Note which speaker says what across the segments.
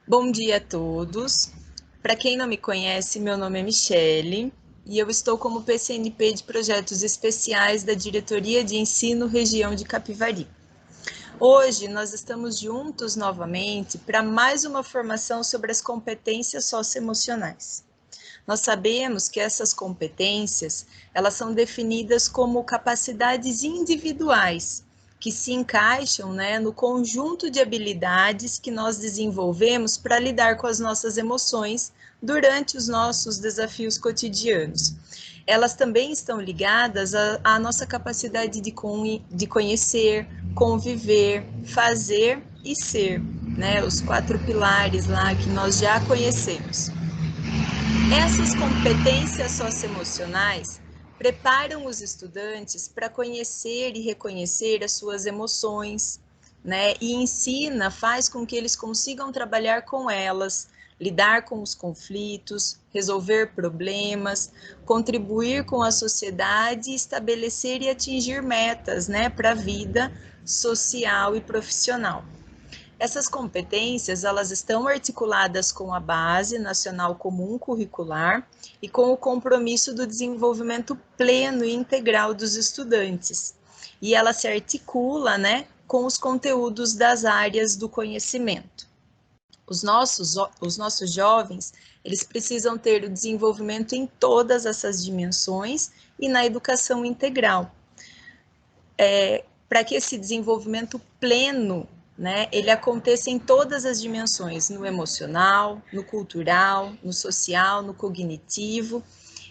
Speaker 1: Bom dia a todos. Para quem não me conhece, meu nome é Michele e eu estou como PCNP de Projetos Especiais da Diretoria de Ensino Região de Capivari. Hoje nós estamos juntos novamente para mais uma formação sobre as competências socioemocionais. Nós sabemos que essas competências, elas são definidas como capacidades individuais que se encaixam, no conjunto de habilidades que nós desenvolvemos para lidar com as nossas emoções durante os nossos desafios cotidianos. Elas também estão ligadas à nossa capacidade de conhecer, conviver, fazer e ser, os 4 pilares lá que nós já conhecemos. Essas competências socioemocionais preparam os estudantes para conhecer e reconhecer as suas emoções, E faz com que eles consigam trabalhar com elas, lidar com os conflitos, resolver problemas, contribuir com a sociedade e estabelecer e atingir metas, para a vida social e profissional. Essas competências, elas estão articuladas com a Base Nacional Comum Curricular e com o compromisso do desenvolvimento pleno e integral dos estudantes. E ela se articula, com os conteúdos das áreas do conhecimento. Os nossos jovens, eles precisam ter o desenvolvimento em todas essas dimensões e na educação integral. Para que esse desenvolvimento pleno, ele aconteça em todas as dimensões, no emocional, no cultural, no social, no cognitivo,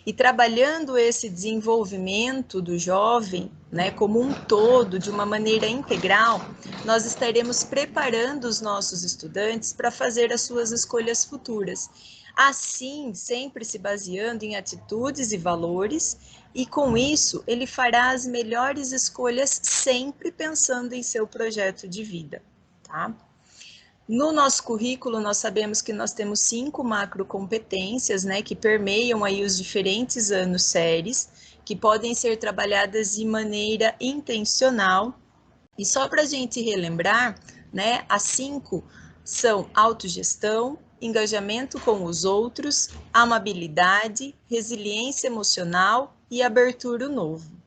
Speaker 1: e trabalhando esse desenvolvimento do jovem, como um todo, de uma maneira integral, nós estaremos preparando os nossos estudantes para fazer as suas escolhas futuras. Assim, sempre se baseando em atitudes e valores, e com isso ele fará as melhores escolhas sempre pensando em seu projeto de vida, tá? No nosso currículo, nós sabemos que nós temos 5 macrocompetências, que permeiam aí os diferentes anos séries, que podem ser trabalhadas de maneira intencional. E só para a gente relembrar, as 5 são autogestão, engajamento com os outros, amabilidade, resiliência emocional e abertura ao novo.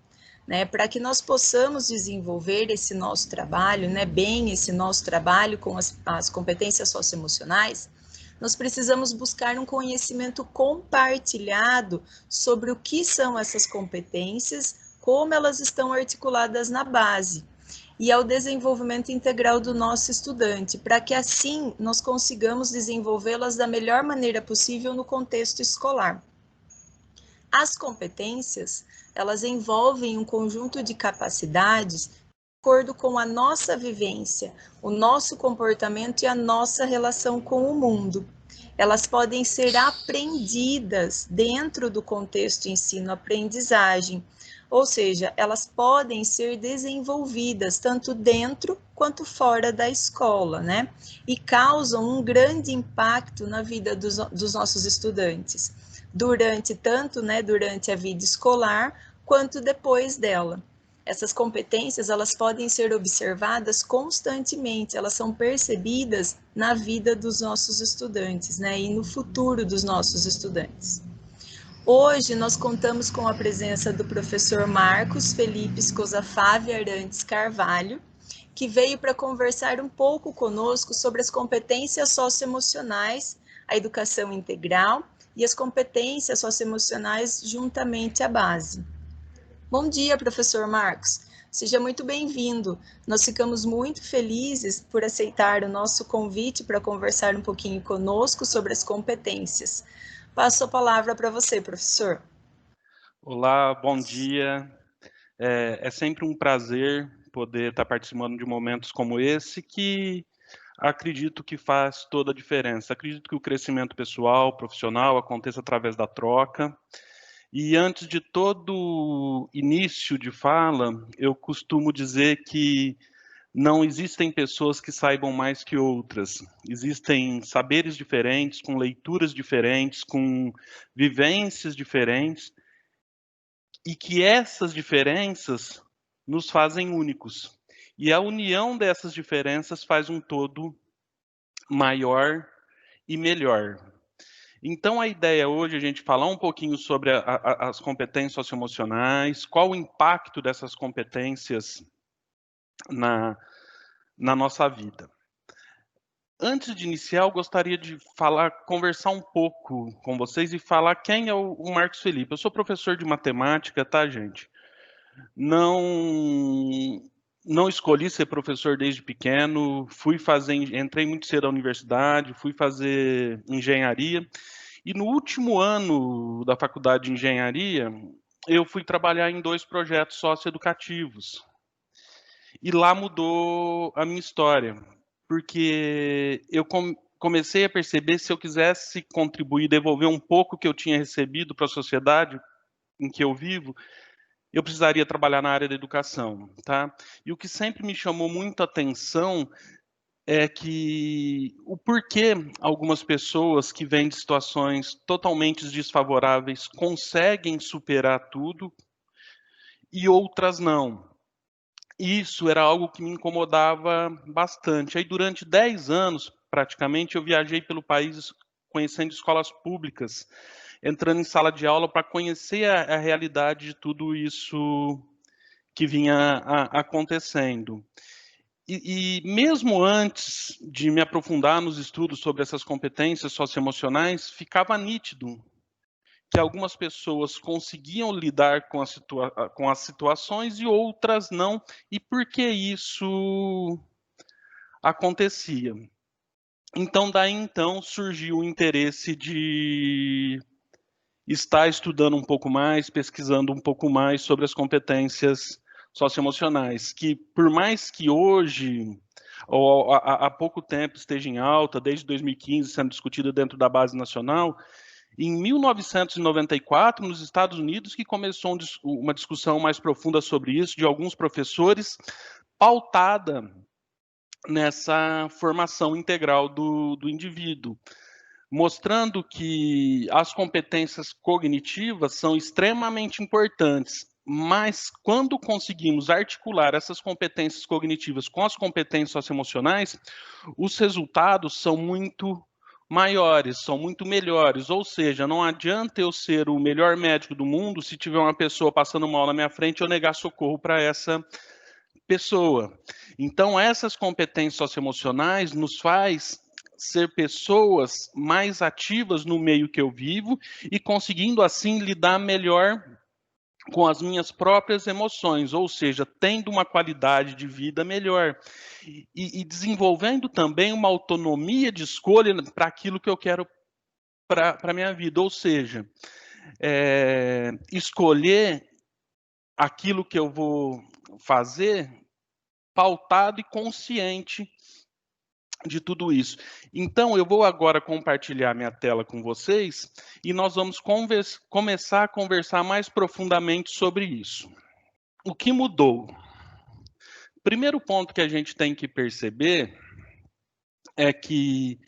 Speaker 1: Para que nós possamos desenvolver esse nosso trabalho, bem esse nosso trabalho com as competências socioemocionais, nós precisamos buscar um conhecimento compartilhado sobre o que são essas competências, como elas estão articuladas na base, e ao desenvolvimento integral do nosso estudante, para que assim nós consigamos desenvolvê-las da melhor maneira possível no contexto escolar. As competências, elas envolvem um conjunto de capacidades de acordo com a nossa vivência, o nosso comportamento e a nossa relação com o mundo. Elas podem ser aprendidas dentro do contexto ensino-aprendizagem, ou seja, elas podem ser desenvolvidas tanto dentro quanto fora da escola, E causam um grande impacto na vida dos nossos estudantes durante a vida escolar, quanto depois dela. Essas competências, elas podem ser observadas constantemente, elas são percebidas na vida dos nossos estudantes, e no futuro dos nossos estudantes. Hoje nós contamos com a presença do professor Marcos Felipe Scosafave Arantes Carvalho, que veio para conversar um pouco conosco sobre as competências socioemocionais, a educação integral e as competências socioemocionais juntamente à base. Bom dia, professor Marcos. Seja muito bem-vindo. Nós ficamos muito felizes por aceitar o nosso convite para conversar um pouquinho conosco sobre as competências. Passo a palavra para você, professor.
Speaker 2: Olá, bom dia. É sempre um prazer poder estar participando de momentos como esse, que acredito que faz toda a diferença. Acredito que o crescimento pessoal, profissional, aconteça através da troca. E antes de todo início de fala, eu costumo dizer que não existem pessoas que saibam mais que outras. Existem saberes diferentes, com leituras diferentes, com vivências diferentes, e que essas diferenças nos fazem únicos. E a união dessas diferenças faz um todo maior e melhor. Então, a ideia hoje é a gente falar um pouquinho sobre as competências socioemocionais, qual o impacto dessas competências na nossa vida. Antes de iniciar, eu gostaria de conversar um pouco com vocês e falar quem é o Marcos Felipe. Eu sou professor de matemática, tá, gente? Não escolhi ser professor desde pequeno, entrei muito cedo na universidade, fui fazer engenharia, e no último ano da faculdade de engenharia, eu fui trabalhar em 2 projetos socioeducativos. E lá mudou a minha história, porque eu comecei a perceber, se eu quisesse contribuir, devolver um pouco que eu tinha recebido para a sociedade em que eu vivo, eu precisaria trabalhar na área da educação, tá? E o que sempre me chamou muito a atenção é que o porquê algumas pessoas que vêm de situações totalmente desfavoráveis conseguem superar tudo e outras não. Isso era algo que me incomodava bastante. Aí, durante 10 anos, praticamente, eu viajei pelo país conhecendo escolas públicas, entrando em sala de aula para conhecer a realidade de tudo isso que vinha acontecendo. E mesmo antes de me aprofundar nos estudos sobre essas competências socioemocionais, ficava nítido que algumas pessoas conseguiam lidar com as situações e outras não, e por que isso acontecia. Então, daí então, surgiu o interesse de estar estudando um pouco mais, pesquisando um pouco mais sobre as competências socioemocionais, que por mais que hoje, ou há pouco tempo, esteja em alta, desde 2015 sendo discutida dentro da base nacional, em 1994, nos Estados Unidos, que começou uma discussão mais profunda sobre isso, de alguns professores, pautada nessa formação integral do indivíduo, mostrando que as competências cognitivas são extremamente importantes, mas quando conseguimos articular essas competências cognitivas com as competências socioemocionais, os resultados são muito maiores, são muito melhores. Ou seja, não adianta eu ser o melhor médico do mundo se tiver uma pessoa passando mal na minha frente e eu negar socorro para essa pessoa. Então, essas competências socioemocionais nos faz ser pessoas mais ativas no meio que eu vivo e conseguindo assim lidar melhor com as minhas próprias emoções, ou seja, tendo uma qualidade de vida melhor e desenvolvendo também uma autonomia de escolha para aquilo que eu quero para a minha vida, ou seja, escolher aquilo que eu vou fazer pautado e consciente de tudo isso. Então, eu vou agora compartilhar minha tela com vocês e nós vamos começar a conversar mais profundamente sobre isso. O que mudou? Primeiro ponto que a gente tem que perceber é que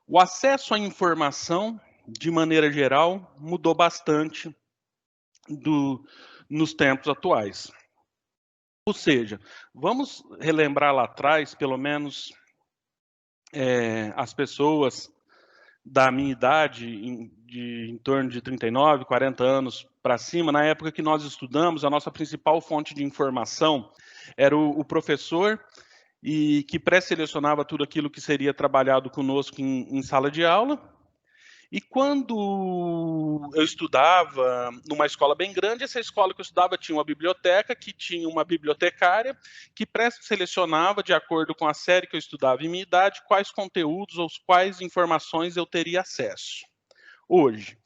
Speaker 2: o acesso à informação, de maneira geral, mudou bastante nos tempos atuais. Ou seja, vamos relembrar lá atrás, pelo menos as pessoas da minha idade, em torno de 39, 40 anos para cima, na época que nós estudamos, a nossa principal fonte de informação era o professor, e que pré-selecionava tudo aquilo que seria trabalhado conosco em sala de aula. E quando eu estudava numa escola bem grande, essa escola que eu estudava tinha uma biblioteca, que tinha uma bibliotecária, que pré-selecionava, de acordo com a série que eu estudava e minha idade, quais conteúdos ou quais informações eu teria acesso. Hoje,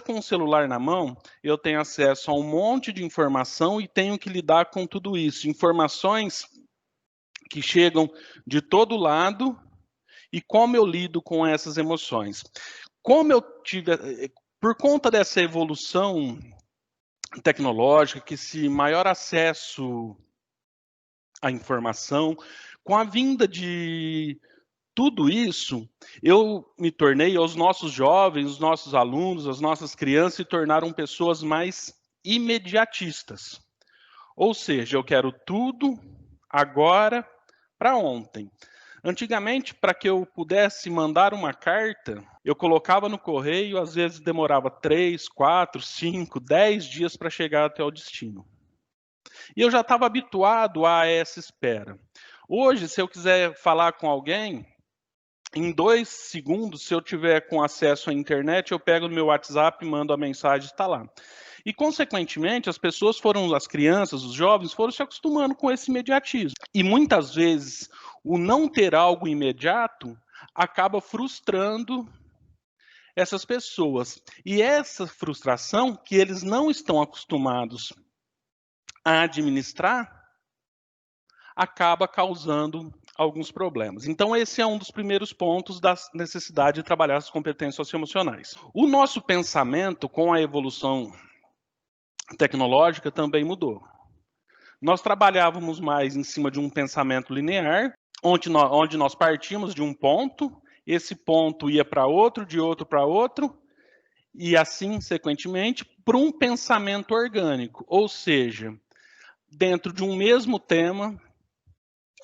Speaker 2: com o celular na mão, eu tenho acesso a um monte de informação e tenho que lidar com tudo isso. Informações que chegam de todo lado e como eu lido com essas emoções. Por conta dessa evolução tecnológica, que esse maior acesso à informação, com a vinda de tudo isso, eu me tornei, os nossos jovens, os nossos alunos, as nossas crianças se tornaram pessoas mais imediatistas. Ou seja, eu quero tudo agora para ontem. Antigamente, para que eu pudesse mandar uma carta, eu colocava no correio, às vezes demorava 3, 4, 5, 10 dias para chegar até o destino. E eu já estava habituado a essa espera. Hoje, se eu quiser falar com alguém, em 2 segundos, se eu tiver com acesso à internet, eu pego no meu WhatsApp, mando a mensagem, está lá. E, consequentemente, as crianças, os jovens, foram se acostumando com esse imediatismo. E, muitas vezes, o não ter algo imediato acaba frustrando essas pessoas. E essa frustração, que eles não estão acostumados a administrar, acaba causando alguns problemas. Então, esse é um dos primeiros pontos da necessidade de trabalhar as competências socioemocionais. O nosso pensamento, com a evolução tecnológica, também mudou. Nós trabalhávamos mais em cima de um pensamento linear, onde nós partimos de um ponto, esse ponto ia para outro, de outro para outro, e assim, sequentemente, para um pensamento orgânico, ou seja, dentro de um mesmo tema,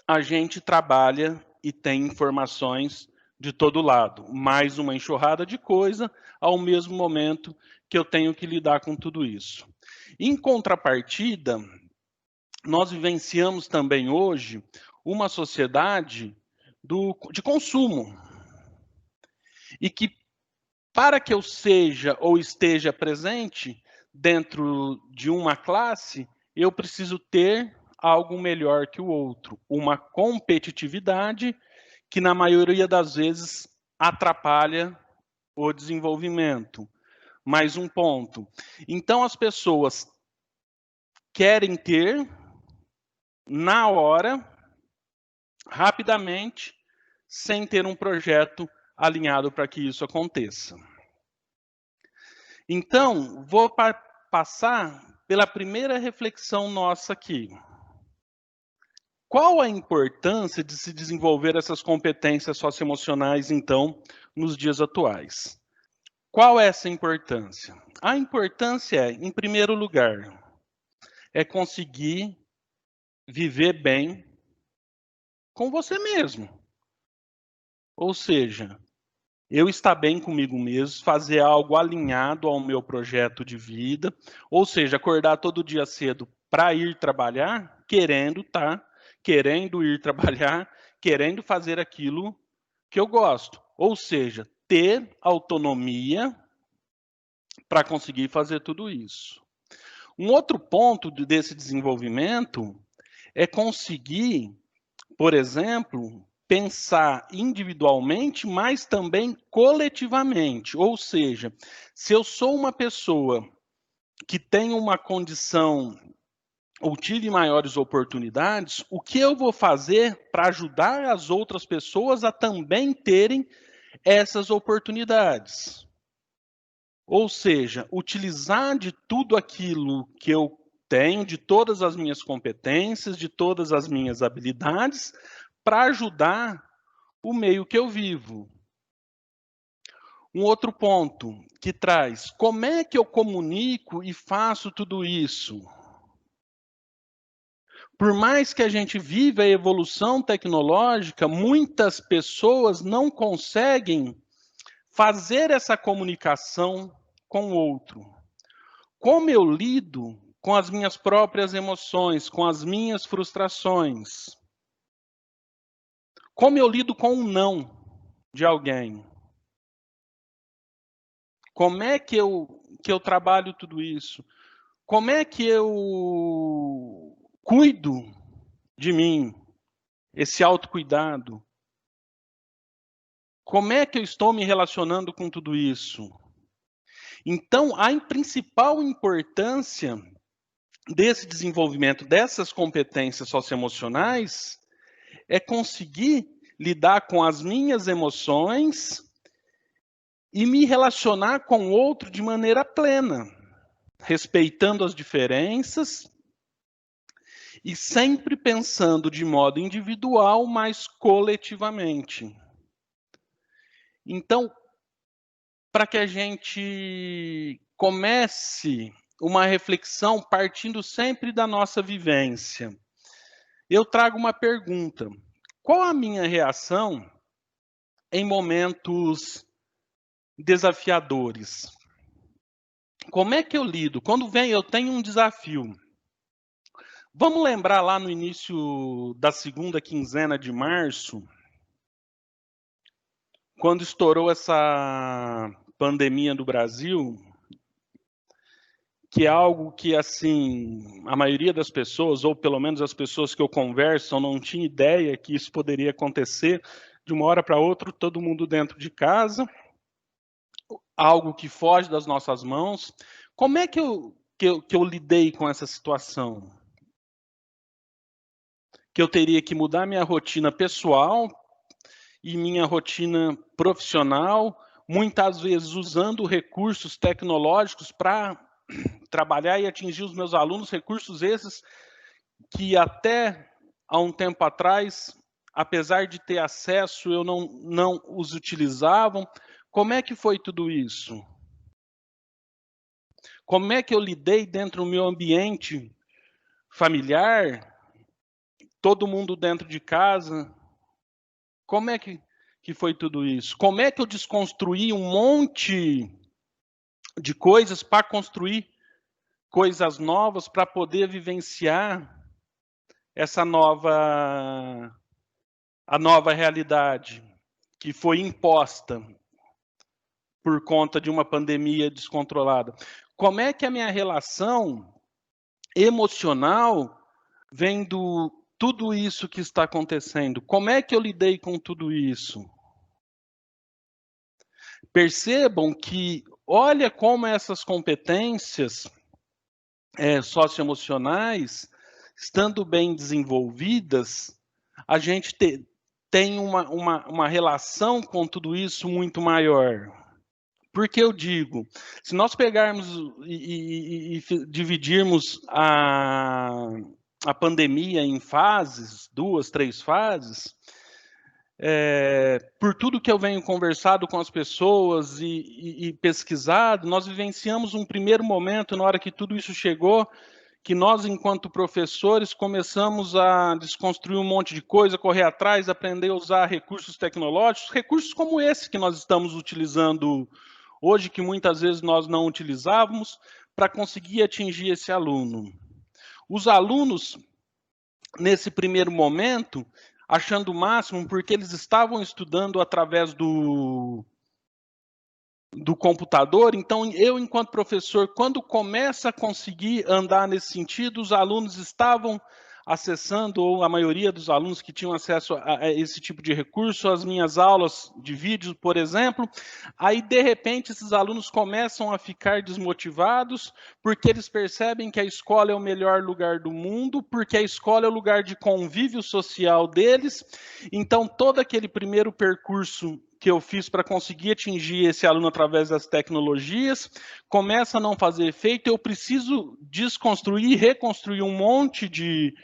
Speaker 2: a gente trabalha e tem informações de todo lado, mais uma enxurrada de coisa, ao mesmo momento que eu tenho que lidar com tudo isso. Em contrapartida, nós vivenciamos também hoje uma sociedade de consumo, e que, para que eu seja ou esteja presente dentro de uma classe, eu preciso ter algo melhor que o outro, uma competitividade que, na maioria das vezes, atrapalha o desenvolvimento. Mais um ponto. Então, as pessoas querem ter, na hora, rapidamente, sem ter um projeto alinhado para que isso aconteça. Então, vou passar pela primeira reflexão nossa aqui. Qual a importância de se desenvolver essas competências socioemocionais, então, nos dias atuais? Qual é essa importância? A importância é, em primeiro lugar, é conseguir viver bem com você mesmo. Ou seja, eu estar bem comigo mesmo, fazer algo alinhado ao meu projeto de vida, ou seja, acordar todo dia cedo para ir trabalhar, querendo ir trabalhar, querendo fazer aquilo que eu gosto. Ou seja, ter autonomia para conseguir fazer tudo isso. Um outro ponto desse desenvolvimento é conseguir, por exemplo, pensar individualmente, mas também coletivamente. Ou seja, se eu sou uma pessoa que tem uma condição ou tive maiores oportunidades, o que eu vou fazer para ajudar as outras pessoas a também terem essas oportunidades? Ou seja, utilizar de tudo aquilo que eu tenho, de todas as minhas competências, de todas as minhas habilidades, para ajudar o meio que eu vivo. Um outro ponto que traz, como é que eu comunico e faço tudo isso? Por mais que a gente viva a evolução tecnológica, muitas pessoas não conseguem fazer essa comunicação com o outro. Como eu lido com as minhas próprias emoções, com as minhas frustrações? Como eu lido com o não de alguém? Como é que eu trabalho tudo isso? Como é que eu cuido de mim? Esse autocuidado. Como é que eu estou me relacionando com tudo isso? Então, a principal importância desse desenvolvimento dessas competências socioemocionais é conseguir lidar com as minhas emoções e me relacionar com o outro de maneira plena, respeitando as diferenças e sempre pensando de modo individual, mas coletivamente. Então, para que a gente comece uma reflexão partindo sempre da nossa vivência, eu trago uma pergunta. qual a minha reação em momentos desafiadores? Como é que eu lido? Quando eu tenho um desafio. Vamos lembrar lá no início da segunda quinzena de março, quando estourou essa pandemia no Brasil, que é algo que, assim, a maioria das pessoas, ou pelo menos as pessoas que eu converso, não tinha ideia que isso poderia acontecer de uma hora para outra, todo mundo dentro de casa, algo que foge das nossas mãos. Como é que eu lidei com essa situação? Que eu teria que mudar minha rotina pessoal e minha rotina profissional, muitas vezes usando recursos tecnológicos para trabalhar e atingir os meus alunos, recursos esses que até há um tempo atrás, apesar de ter acesso, eu não os utilizavam. Como é que foi tudo isso? Como é que eu lidei dentro do meu ambiente familiar, todo mundo dentro de casa? Como é que foi tudo isso? Como é que eu desconstruí um monte de coisas para construir coisas novas, para poder vivenciar essa a nova realidade que foi imposta por conta de uma pandemia descontrolada? Como é que a minha relação emocional vendo tudo isso que está acontecendo? Como é que eu lidei com tudo isso? Percebam que, olha como essas competências socioemocionais, estando bem desenvolvidas, a gente tem uma relação com tudo isso muito maior. Porque eu digo, se nós pegarmos e dividirmos a pandemia em fases, 2, 3 fases, por tudo que eu venho conversado com as pessoas e pesquisado, nós vivenciamos um primeiro momento, na hora que tudo isso chegou, que nós, enquanto professores, começamos a desconstruir um monte de coisa, correr atrás, aprender a usar recursos tecnológicos, recursos como esse que nós estamos utilizando hoje, que muitas vezes nós não utilizávamos, para conseguir atingir esse aluno. Os alunos, nesse primeiro momento, achando o máximo, porque eles estavam estudando através do computador, então eu, enquanto professor, quando começa a conseguir andar nesse sentido, os alunos estavam acessando, ou a maioria dos alunos que tinham acesso a esse tipo de recurso, as minhas aulas de vídeo, por exemplo, aí de repente esses alunos começam a ficar desmotivados, porque eles percebem que a escola é o melhor lugar do mundo, porque a escola é o lugar de convívio social deles, então todo aquele primeiro percurso que eu fiz para conseguir atingir esse aluno através das tecnologias, começa a não fazer efeito, eu preciso desconstruir e reconstruir um monte de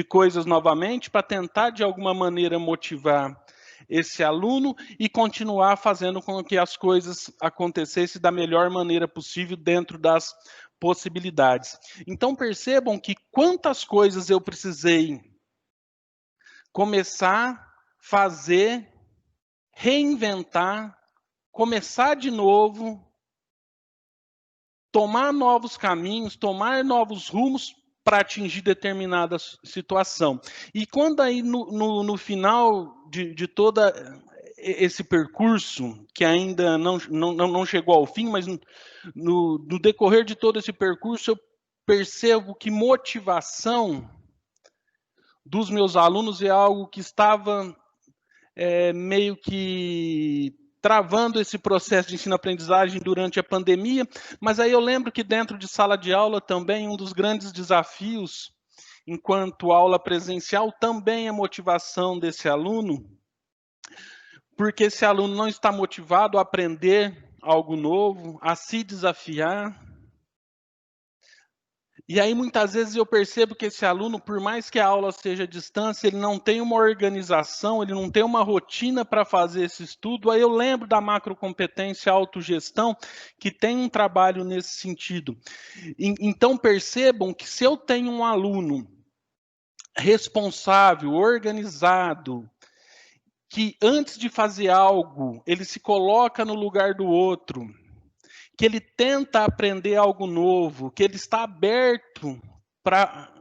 Speaker 2: coisas novamente para tentar, de alguma maneira, motivar esse aluno e continuar fazendo com que as coisas acontecessem da melhor maneira possível dentro das possibilidades. Então, percebam que quantas coisas eu precisei começar, fazer, reinventar, começar de novo, tomar novos caminhos, tomar novos rumos para atingir determinada situação. E quando aí no final de todo esse percurso, que ainda não chegou ao fim, mas no decorrer de todo esse percurso, eu percebo que motivação dos meus alunos é algo que estava meio que travando esse processo de ensino-aprendizagem durante a pandemia, mas aí eu lembro que dentro de sala de aula também um dos grandes desafios, enquanto aula presencial, também é a motivação desse aluno, porque esse aluno não está motivado a aprender algo novo, a se desafiar. E aí, muitas vezes, eu percebo que esse aluno, por mais que a aula seja à distância, ele não tem uma organização, ele não tem uma rotina para fazer esse estudo. Aí eu lembro da macrocompetência autogestão, que tem um trabalho nesse sentido. Então, percebam que se eu tenho um aluno responsável, organizado, que antes de fazer algo, ele se coloca no lugar do outro, que ele tenta aprender algo novo, que ele está aberto para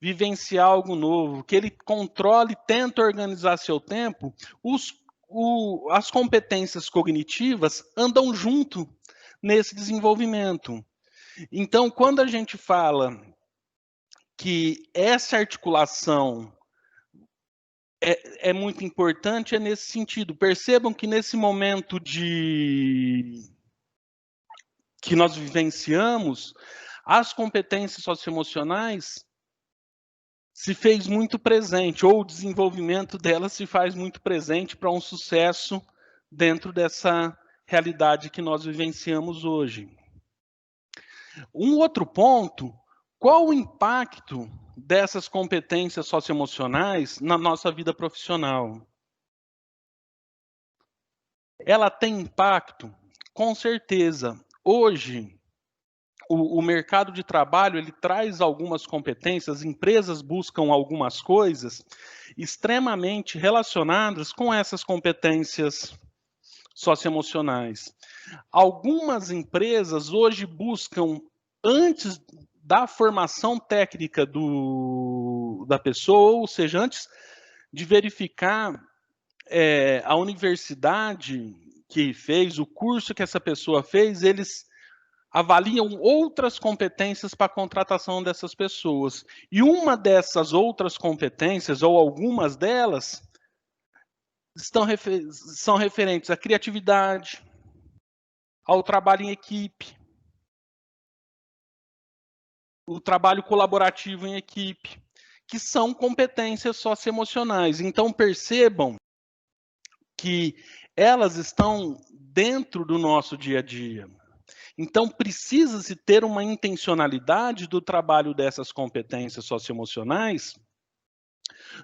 Speaker 2: vivenciar algo novo, que ele controla e tenta organizar seu tempo, as competências cognitivas andam junto nesse desenvolvimento. Então, quando a gente fala que essa articulação é muito importante, é nesse sentido. Percebam que nesse momento que nós vivenciamos, as competências socioemocionais se fez muito presente, ou o desenvolvimento delas se faz muito presente para um sucesso dentro dessa realidade que nós vivenciamos hoje. Um outro ponto, qual o impacto dessas competências socioemocionais na nossa vida profissional? Ela tem impacto? Com certeza. Hoje, o mercado de trabalho ele traz algumas competências, empresas buscam algumas coisas extremamente relacionadas com essas competências socioemocionais. Algumas empresas hoje buscam, antes da formação técnica da pessoa, ou seja, antes de verificar a universidade que fez, o curso que essa pessoa fez, eles avaliam outras competências para a contratação dessas pessoas. E uma dessas outras competências, ou algumas delas, são referentes à criatividade, ao trabalho em equipe, o trabalho colaborativo em equipe, que são competências socioemocionais. Então, percebam que elas estão dentro do nosso dia a dia. Então, precisa-se ter uma intencionalidade do trabalho dessas competências socioemocionais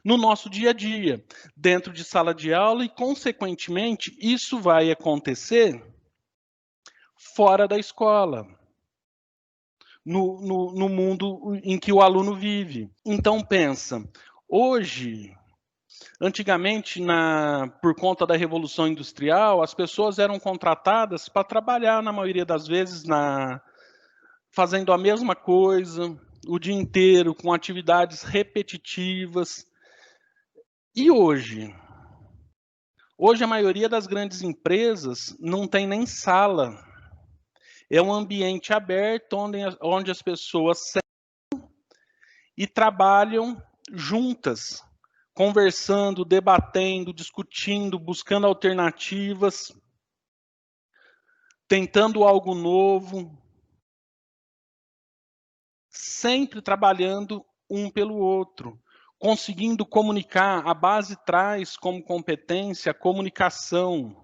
Speaker 2: no nosso dia a dia, dentro de sala de aula, e, consequentemente, isso vai acontecer fora da escola, no mundo em que o aluno vive. Então, pensa, hoje, antigamente, por conta da Revolução Industrial, as pessoas eram contratadas para trabalhar, na maioria das vezes, fazendo a mesma coisa o dia inteiro, com atividades repetitivas. E hoje? Hoje a maioria das grandes empresas não tem nem sala. É um ambiente aberto onde as pessoas sentam e trabalham juntas, conversando, debatendo, discutindo, buscando alternativas, tentando algo novo, sempre trabalhando um pelo outro, conseguindo comunicar. A base traz como competência a comunicação.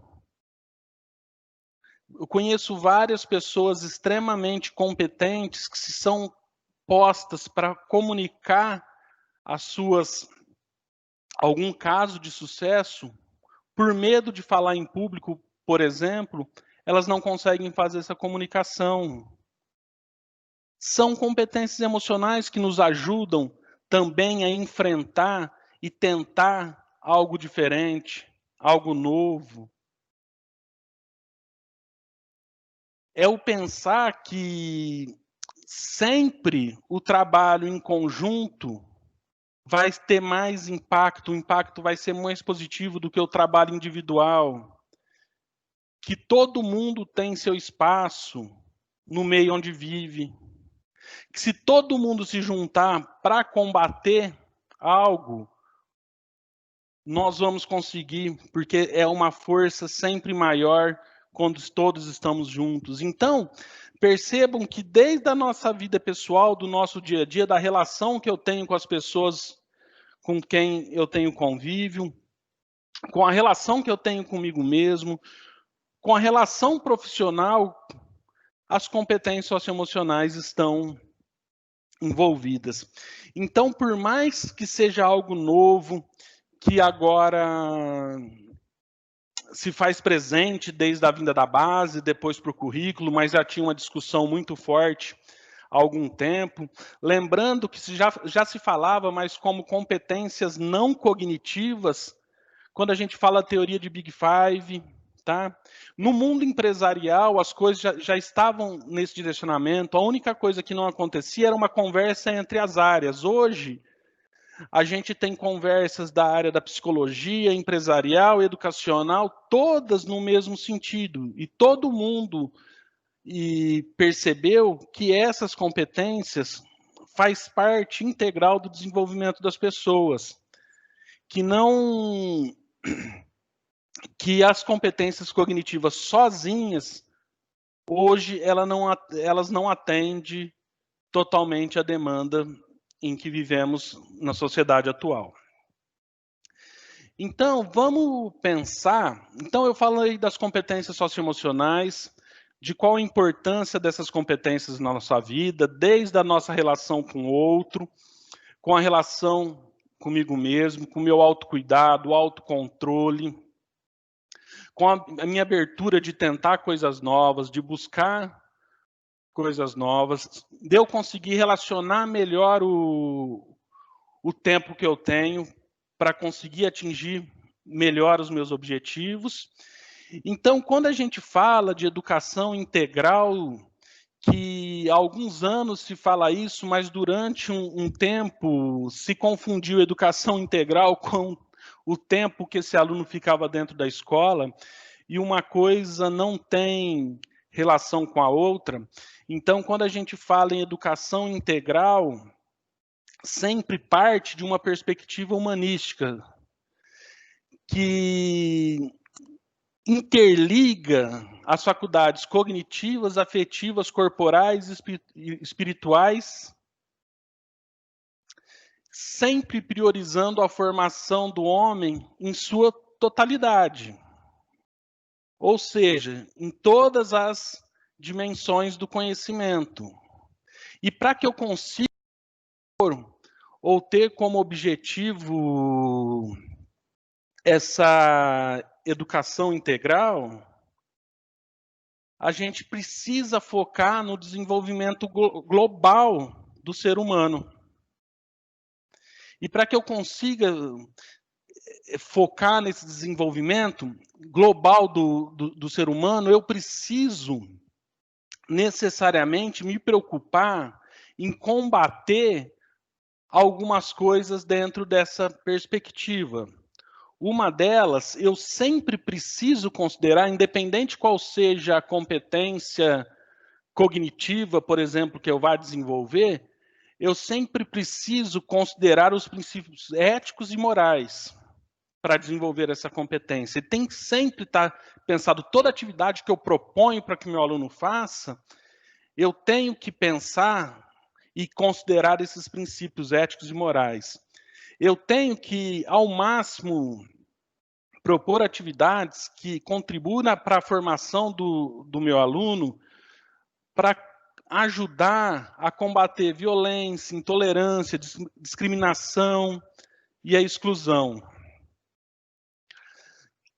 Speaker 2: Eu conheço várias pessoas extremamente competentes que se são postas para comunicar algum caso de sucesso, por medo de falar em público, por exemplo, elas não conseguem fazer essa comunicação. São competências emocionais que nos ajudam também a enfrentar e tentar algo diferente, algo novo. É o pensar que sempre o trabalho em conjunto vai ter mais impacto, o impacto vai ser mais positivo do que o trabalho individual. Que todo mundo tem seu espaço no meio onde vive. Que se todo mundo se juntar para combater algo, nós vamos conseguir, porque é uma força sempre maior quando todos estamos juntos. Então, percebam que desde a nossa vida pessoal, do nosso dia a dia, da relação que eu tenho com as pessoas com quem eu tenho convívio, com a relação que eu tenho comigo mesmo, com a relação profissional, as competências socioemocionais estão envolvidas. Então, por mais que seja algo novo, que agora se faz presente desde a vinda da base, depois para o currículo, mas já tinha uma discussão muito forte há algum tempo. Lembrando que já se falava, mas como competências não cognitivas, quando a gente fala teoria de Big Five, tá? No mundo empresarial, as coisas já estavam nesse direcionamento, a única coisa que não acontecia era uma conversa entre as áreas. Hoje, a gente tem conversas da área da psicologia, empresarial, educacional, todas no mesmo sentido. E todo mundo percebeu que essas competências faz parte integral do desenvolvimento das pessoas, que as competências cognitivas sozinhas, hoje, elas não atendem totalmente a demanda em que vivemos na sociedade atual. Então, vamos pensar. Então, eu falei das competências socioemocionais, de qual a importância dessas competências na nossa vida, desde a nossa relação com o outro, com a relação comigo mesmo, com o meu autocuidado, autocontrole, com a minha abertura de tentar coisas novas, de buscar coisas novas, de eu conseguir relacionar melhor o tempo que eu tenho para conseguir atingir melhor os meus objetivos. Então, quando a gente fala de educação integral, que há alguns anos se fala isso, mas durante um tempo se confundiu educação integral com o tempo que esse aluno ficava dentro da escola, e uma coisa não tem relação com a outra. Então, quando a gente fala em educação integral, sempre parte de uma perspectiva humanística, que interliga as faculdades cognitivas, afetivas, corporais e espirituais, sempre priorizando a formação do homem em sua totalidade. Ou seja, em todas as dimensões do conhecimento. E para que eu consiga ou ter como objetivo essa educação integral, a gente precisa focar no desenvolvimento global do ser humano. E para que eu consiga focar nesse desenvolvimento global do ser humano, eu preciso necessariamente me preocupar em combater algumas coisas dentro dessa perspectiva. Uma delas, eu sempre preciso considerar, independente qual seja a competência cognitiva, por exemplo, que eu vá desenvolver, eu sempre preciso considerar os princípios éticos e morais para desenvolver essa competência. E tem que sempre estar pensado, toda atividade que eu proponho para que meu aluno faça, eu tenho que pensar e considerar esses princípios éticos e morais. Eu tenho que, ao máximo, propor atividades que contribuam para a formação do meu aluno, para ajudar a combater violência, intolerância, discriminação e a exclusão.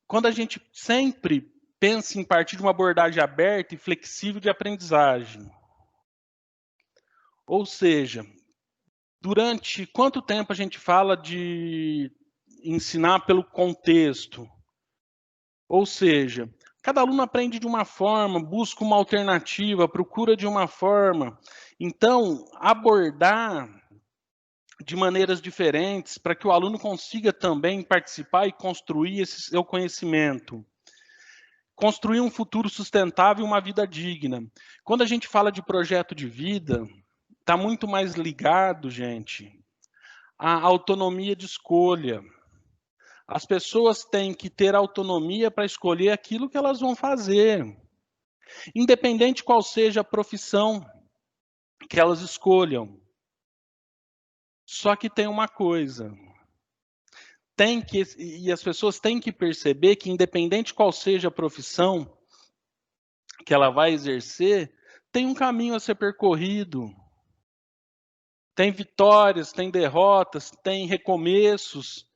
Speaker 2: Quando a gente sempre pensa em partir de uma abordagem aberta e flexível de aprendizagem, ou seja, durante quanto tempo a gente fala de ensinar pelo contexto? Ou seja, cada aluno aprende de uma forma, busca uma alternativa, procura de uma forma. Então, abordar de maneiras diferentes para que o aluno consiga também participar e construir esse seu conhecimento. Construir um futuro sustentável e uma vida digna. Quando a gente fala de projeto de vida, está muito mais ligado, gente, à autonomia de escolha. As pessoas têm que ter autonomia para escolher aquilo que elas vão fazer, independente qual seja a profissão que elas escolham. Só que tem uma coisa, e as pessoas têm que perceber que, independente qual seja a profissão que ela vai exercer, tem um caminho a ser percorrido. Tem vitórias, tem derrotas, tem recomeços,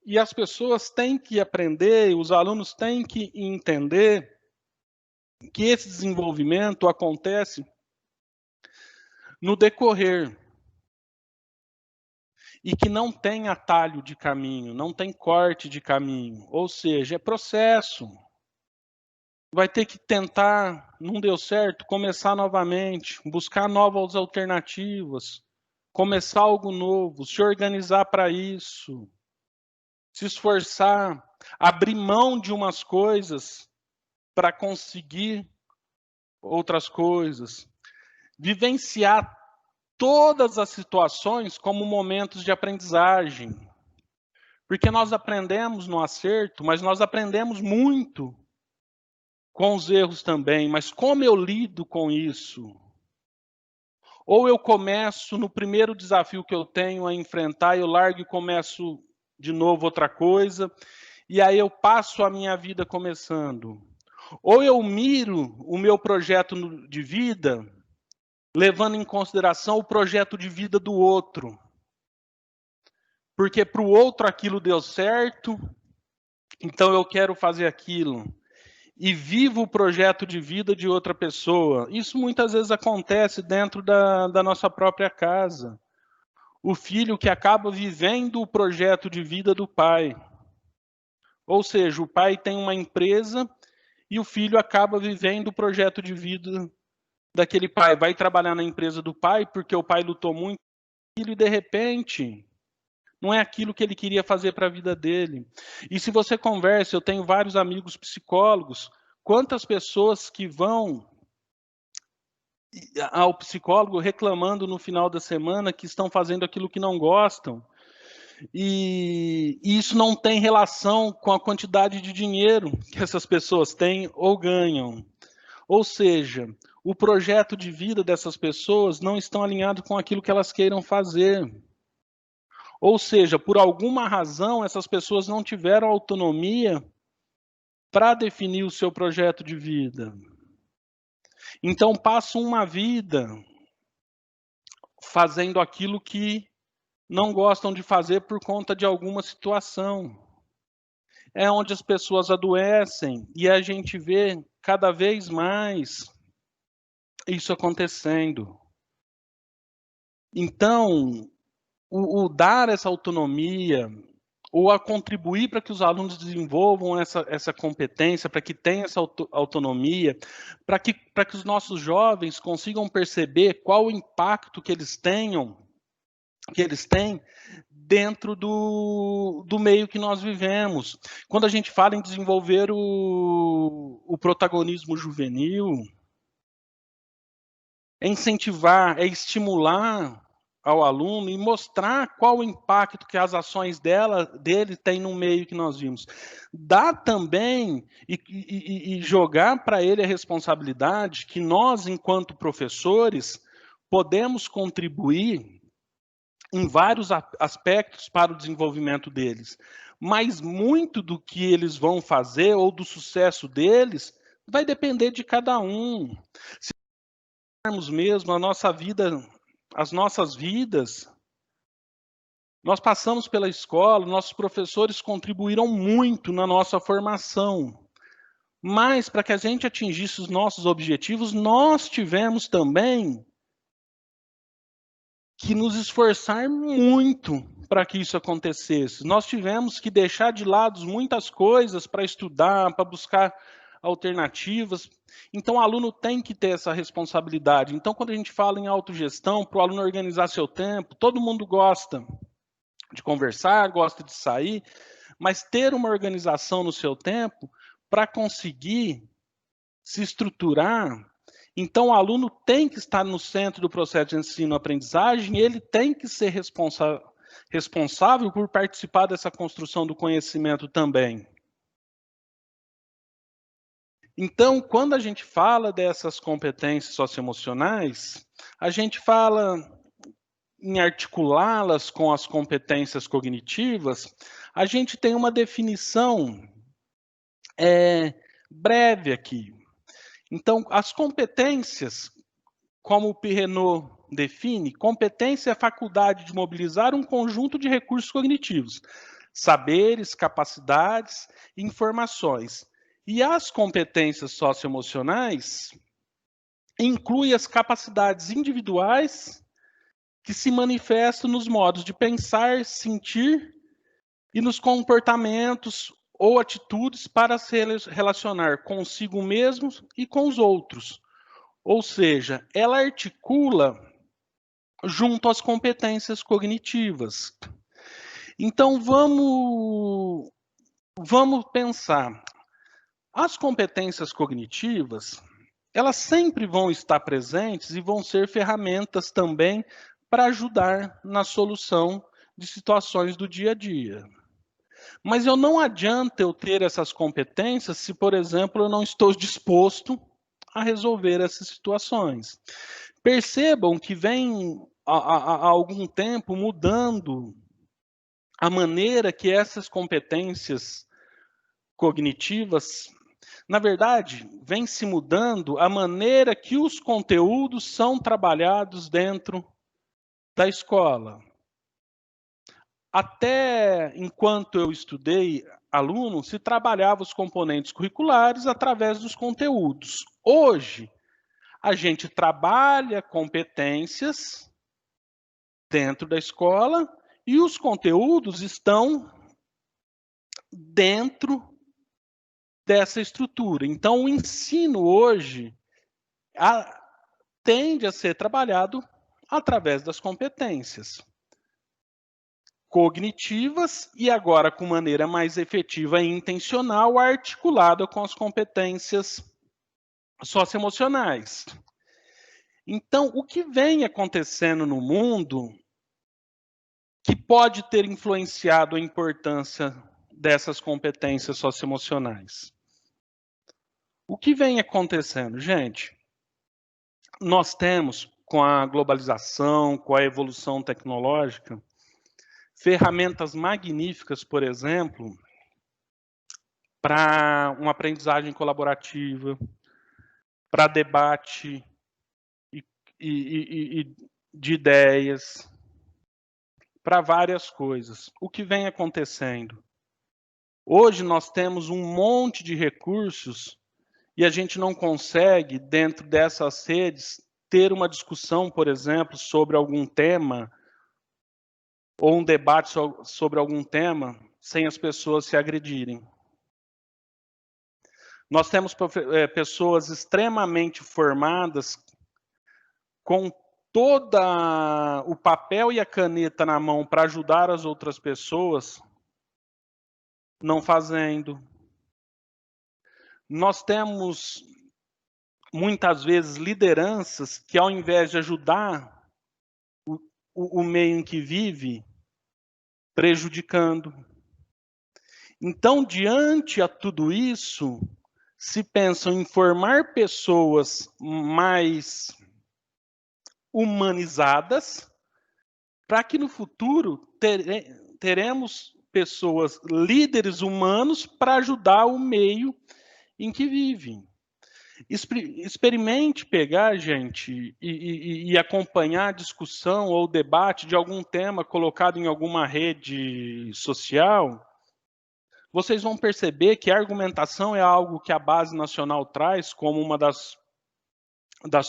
Speaker 2: e as pessoas têm que aprender, os alunos têm que entender que esse desenvolvimento acontece no decorrer. e que não tem atalho de caminho, não tem corte de caminho, ou seja, é processo. Vai ter que tentar, não deu certo, começar novamente, buscar novas alternativas, começar algo novo, se organizar para isso, se esforçar, abrir mão de umas coisas para conseguir outras coisas, vivenciar todas as situações como momentos de aprendizagem. Porque nós aprendemos no acerto, mas nós aprendemos muito com os erros também. Mas como eu lido com isso? Ou eu começo no primeiro desafio que eu tenho a enfrentar, eu largo e começo de novo outra coisa, e aí eu passo a minha vida começando. Ou eu miro o meu projeto de vida, levando em consideração o projeto de vida do outro. Porque para o outro aquilo deu certo, então eu quero fazer aquilo. E vivo o projeto de vida de outra pessoa. Isso muitas vezes acontece dentro da nossa própria casa. O filho que acaba vivendo o projeto de vida do pai. Ou seja, o pai tem uma empresa e o filho acaba vivendo o projeto de vida daquele pai. Vai trabalhar na empresa do pai porque o pai lutou muito e de repente não é aquilo que ele queria fazer para a vida dele. E se você conversa, eu tenho vários amigos psicólogos, quantas pessoas que vão ao psicólogo reclamando no final da semana que estão fazendo aquilo que não gostam. E isso não tem relação com a quantidade de dinheiro que essas pessoas têm ou ganham. Ou seja, o projeto de vida dessas pessoas não estão alinhado com aquilo que elas queiram fazer. Ou seja, por alguma razão, essas pessoas não tiveram autonomia para definir o seu projeto de vida. Então, passam uma vida fazendo aquilo que não gostam de fazer por conta de alguma situação. É onde as pessoas adoecem e a gente vê cada vez mais isso acontecendo. Então, o dar essa autonomia, ou a contribuir para que os alunos desenvolvam essa competência, para que tenham essa autonomia, para que os nossos jovens consigam perceber qual o impacto que eles têm dentro do meio que nós vivemos. Quando a gente fala em desenvolver o protagonismo juvenil, é incentivar, é estimular ao aluno e mostrar qual o impacto que as ações dele têm no meio que nós vimos. Dá também e jogar para ele a responsabilidade que nós, enquanto professores, podemos contribuir em vários aspectos para o desenvolvimento deles. Mas muito do que eles vão fazer ou do sucesso deles vai depender de cada um. Se olharmos mesmo a nossa vida, as nossas vidas, nós passamos pela escola, nossos professores contribuíram muito na nossa formação. Mas para que a gente atingisse os nossos objetivos, nós tivemos também que nos esforçar muito para que isso acontecesse. Nós tivemos que deixar de lado muitas coisas para estudar, para buscar alternativas. Então, o aluno tem que ter essa responsabilidade. Então, quando a gente fala em autogestão, para o aluno organizar seu tempo, todo mundo gosta de conversar, gosta de sair, mas ter uma organização no seu tempo para conseguir se estruturar. Então, o aluno tem que estar no centro do processo de ensino-aprendizagem e ele tem que ser responsável por participar dessa construção do conhecimento também. Então, quando a gente fala dessas competências socioemocionais, a gente fala em articulá-las com as competências cognitivas, a gente tem uma definição breve aqui. Então, as competências, como o Pirrenot define, competência é a faculdade de mobilizar um conjunto de recursos cognitivos, saberes, capacidades e informações. E as competências socioemocionais incluem as capacidades individuais que se manifesta nos modos de pensar, sentir e nos comportamentos ou atitudes para se relacionar consigo mesmo e com os outros. Ou seja, ela articula junto às competências cognitivas. Então, vamos pensar. As competências cognitivas, elas sempre vão estar presentes e vão ser ferramentas também para ajudar na solução de situações do dia a dia. Mas não adianta eu ter essas competências se, por exemplo, eu não estou disposto a resolver essas situações. Percebam que vem há algum tempo mudando a maneira que essas competências cognitivas, na verdade, vem se mudando a maneira que os conteúdos são trabalhados dentro da escola. Até enquanto eu estudei aluno, se trabalhava os componentes curriculares através dos conteúdos. Hoje, a gente trabalha competências dentro da escola e os conteúdos estão dentro dessa estrutura. Então, o ensino hoje tende a ser trabalhado através das competências cognitivas e agora com maneira mais efetiva e intencional, articulada com as competências socioemocionais. Então, o que vem acontecendo no mundo que pode ter influenciado a importância dessas competências socioemocionais? O que vem acontecendo, gente? Nós temos, com a globalização, com a evolução tecnológica, ferramentas magníficas, por exemplo, para uma aprendizagem colaborativa, para debate e de ideias, para várias coisas. O que vem acontecendo? Hoje nós temos um monte de recursos e a gente não consegue, dentro dessas redes, ter uma discussão, por exemplo, sobre algum tema ou um debate sobre algum tema sem as pessoas se agredirem. Nós temos pessoas extremamente formadas com todo o papel e a caneta na mão para ajudar as outras pessoas, não fazendo. Nós temos, muitas vezes, lideranças que, ao invés de ajudar o meio em que vive, prejudicando. Então, diante a tudo isso, se pensam em formar pessoas mais humanizadas, para que no futuro teremos pessoas, líderes humanos, para ajudar o meio em que vivem. Experimente pegar, gente, e acompanhar a discussão ou debate de algum tema colocado em alguma rede social. Vocês vão perceber que a argumentação é algo que a Base Nacional traz como uma das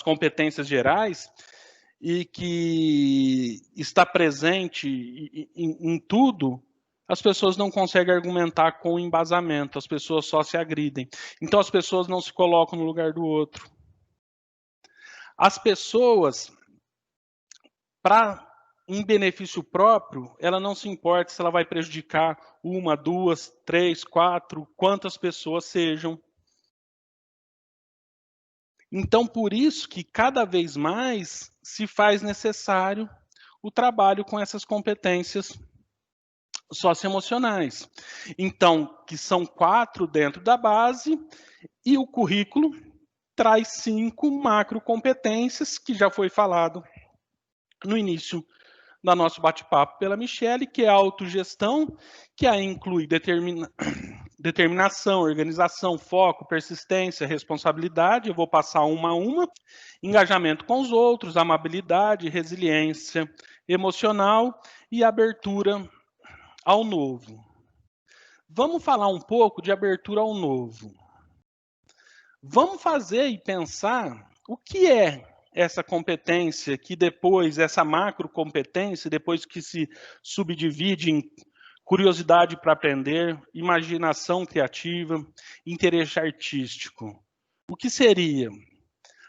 Speaker 2: competências gerais e que está presente em tudo. As pessoas não conseguem argumentar com embasamento, as pessoas só se agridem. Então, as pessoas não se colocam no lugar do outro. As pessoas, para um benefício próprio, ela não se importa se ela vai prejudicar uma, duas, três, quatro, quantas pessoas sejam. Então, por isso que cada vez mais se faz necessário o trabalho com essas competências socioemocionais. Então, que são 4 dentro da base, e o currículo traz 5 macrocompetências, que já foi falado no início do nosso bate-papo pela Michele, que é a autogestão, que aí inclui determinação, organização, foco, persistência, responsabilidade, eu vou passar uma a uma, engajamento com os outros, amabilidade, resiliência emocional e abertura ao novo. Vamos falar um pouco de abertura ao novo. Vamos fazer e pensar o que é essa competência que depois, essa macrocompetência, depois que se subdivide em curiosidade para aprender, imaginação criativa, interesse artístico. O que seria?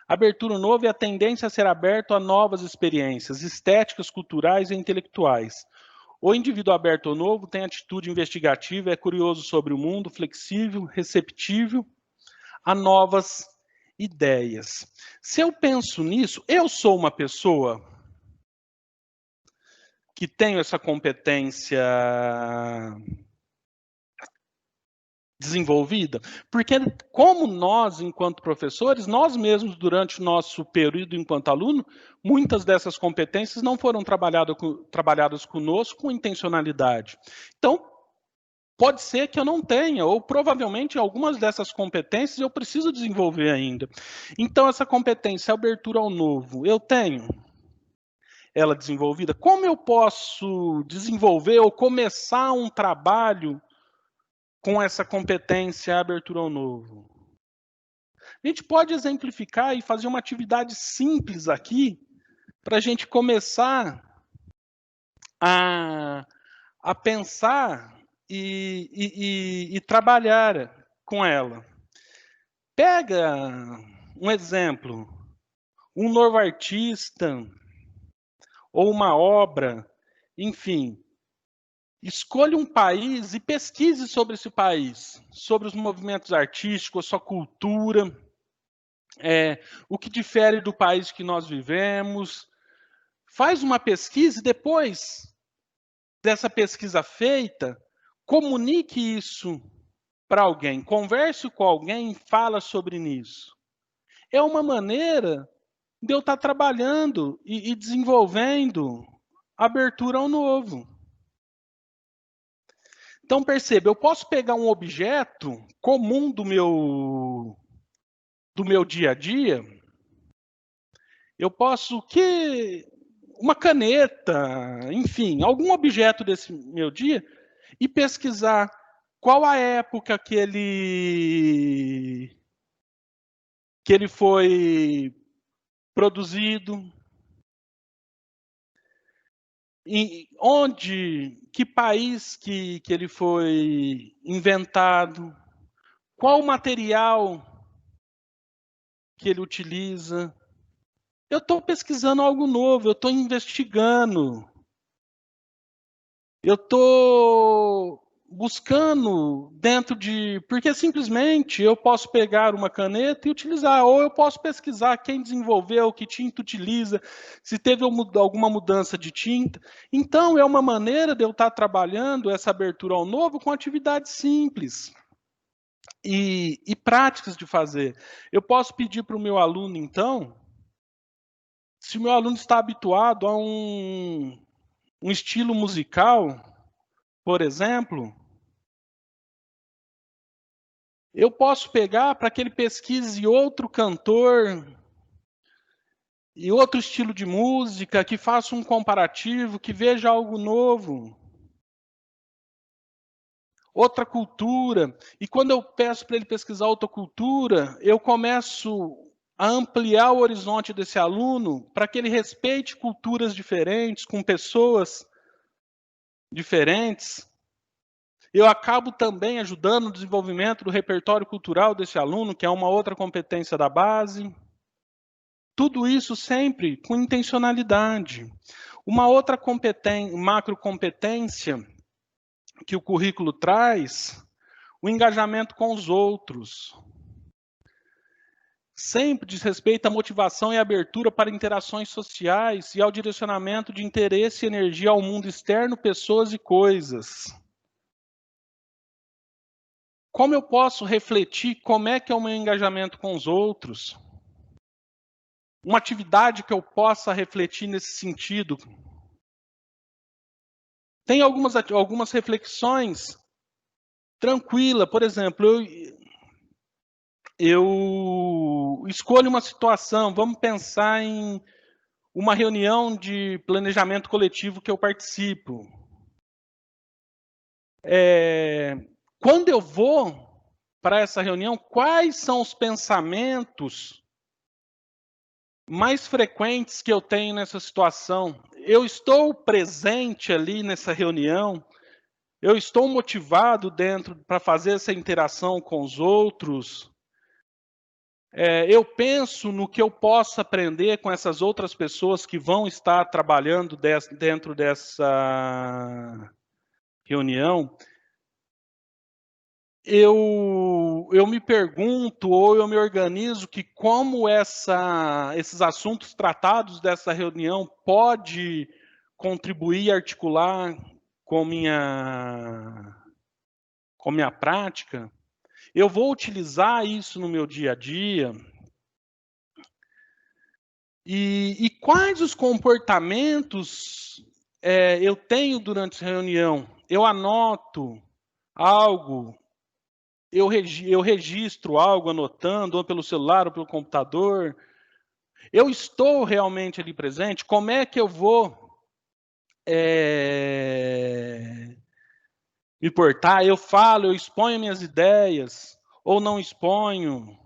Speaker 2: Abertura ao novo é a tendência a ser aberto a novas experiências estéticas, culturais e intelectuais. O indivíduo aberto ao novo tem atitude investigativa, é curioso sobre o mundo, flexível, receptível a novas ideias. Se eu penso nisso, eu sou uma pessoa que tenho essa competência desenvolvida, porque como nós, enquanto professores, nós mesmos, durante o nosso período enquanto aluno, muitas dessas competências não foram trabalhadas conosco com intencionalidade. Então, pode ser que eu não tenha, ou provavelmente algumas dessas competências eu preciso desenvolver ainda. Então, essa competência, abertura ao novo, eu tenho ela desenvolvida? Como eu posso desenvolver ou começar um trabalho com essa competência, abertura ao novo? A gente pode exemplificar e fazer uma atividade simples aqui, para a gente começar a pensar e trabalhar com ela. Pega um exemplo, um novo artista, ou uma obra, enfim. Escolha um país e pesquise sobre esse país, sobre os movimentos artísticos, sua cultura, o que difere do país que nós vivemos. Faz uma pesquisa e depois dessa pesquisa feita, comunique isso para alguém, converse com alguém, fala sobre isso. É uma maneira de eu estar trabalhando e desenvolvendo abertura ao novo. Então, perceba, eu posso pegar um objeto comum do meu dia a dia, eu posso uma caneta, enfim, algum objeto desse meu dia, e pesquisar qual a época que ele foi produzido, que país que ele foi inventado, qual o material que ele utiliza. Eu estou pesquisando algo novo, eu estou investigando, eu estou buscando dentro de... Porque simplesmente eu posso pegar uma caneta e utilizar, ou eu posso pesquisar quem desenvolveu, que tinta utiliza, se teve alguma mudança de tinta. Então, é uma maneira de eu estar trabalhando essa abertura ao novo com atividades simples e práticas de fazer. Eu posso pedir para o meu aluno, então, se o meu aluno está habituado a um estilo musical, por exemplo, eu posso pegar para que ele pesquise outro cantor e outro estilo de música, que faça um comparativo, que veja algo novo, outra cultura. E quando eu peço para ele pesquisar outra cultura, eu começo a ampliar o horizonte desse aluno para que ele respeite culturas diferentes, com pessoas diferentes. Eu acabo também ajudando no desenvolvimento do repertório cultural desse aluno, que é uma outra competência da base. Tudo isso sempre com intencionalidade. Uma outra macrocompetência que o currículo traz, o engajamento com os outros. Sempre diz respeito à motivação e abertura para interações sociais e ao direcionamento de interesse e energia ao mundo externo, pessoas e coisas. Como eu posso refletir como é que é o meu engajamento com os outros? Uma atividade que eu possa refletir nesse sentido. Tem algumas reflexões tranquilas. Por exemplo, eu escolho uma situação, vamos pensar em uma reunião de planejamento coletivo que eu participo. Quando eu vou para essa reunião, quais são os pensamentos mais frequentes que eu tenho nessa situação. Eu estou presente ali nessa reunião, eu estou motivado dentro para fazer essa interação com os outros. Eu penso no que eu posso aprender com essas outras pessoas que vão estar trabalhando dentro dessa reunião. Eu me pergunto ou eu me organizo que como esses assuntos tratados dessa reunião pode contribuir e articular com minha prática. Eu vou utilizar isso no meu dia a dia. E quais os comportamentos eu tenho durante a reunião? Eu anoto algo, eu registro algo anotando, ou pelo celular, ou pelo computador. Eu estou realmente ali presente? Como é que eu vou me portar? Eu falo, eu exponho minhas ideias, ou não exponho?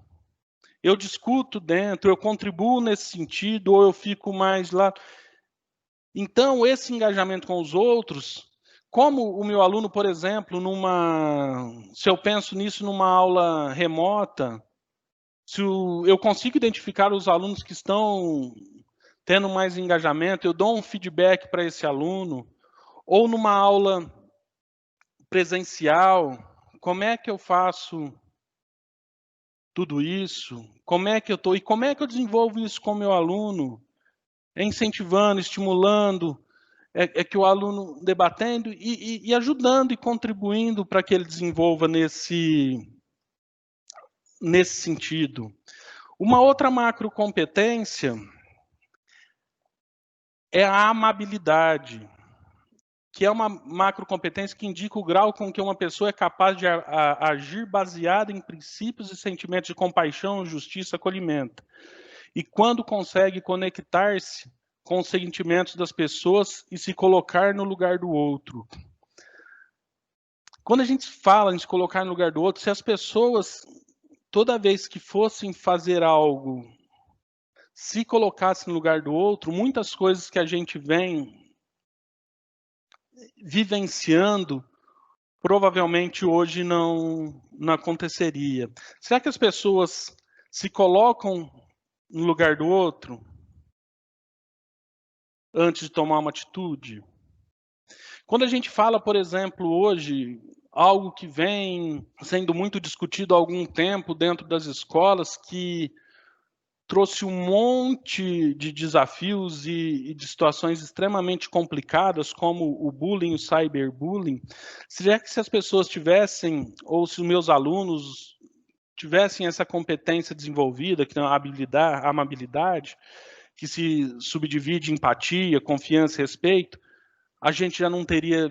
Speaker 2: Eu discuto dentro, eu contribuo nesse sentido, ou eu fico mais lá? Então, esse engajamento com os outros, como o meu aluno, por exemplo, se eu penso nisso numa aula remota, eu consigo identificar os alunos que estão tendo mais engajamento, eu dou um feedback para esse aluno, ou numa aula presencial, como é que eu faço tudo isso? Como é que eu estou? E como é que eu desenvolvo isso com o meu aluno? Incentivando, estimulando, que o aluno debatendo e ajudando e contribuindo para que ele desenvolva nesse sentido. Uma outra macrocompetência é a amabilidade, que é uma macrocompetência que indica o grau com que uma pessoa é capaz de agir baseada em princípios e sentimentos de compaixão, justiça, acolhimento. E quando consegue conectar-se com os sentimentos das pessoas e se colocar no lugar do outro. Quando a gente fala em se colocar no lugar do outro, se as pessoas, toda vez que fossem fazer algo, se colocassem no lugar do outro, muitas coisas que a gente vem vivenciando, provavelmente hoje não aconteceria. Será que as pessoas se colocam no lugar do outro antes de tomar uma atitude? Quando a gente fala, por exemplo, hoje, algo que vem sendo muito discutido há algum tempo dentro das escolas, que trouxe um monte de desafios e de situações extremamente complicadas, como o bullying, o cyberbullying. Será que se as pessoas tivessem, ou se os meus alunos tivessem essa competência desenvolvida, que é a amabilidade, que se subdivide em empatia, confiança e respeito, a gente já não teria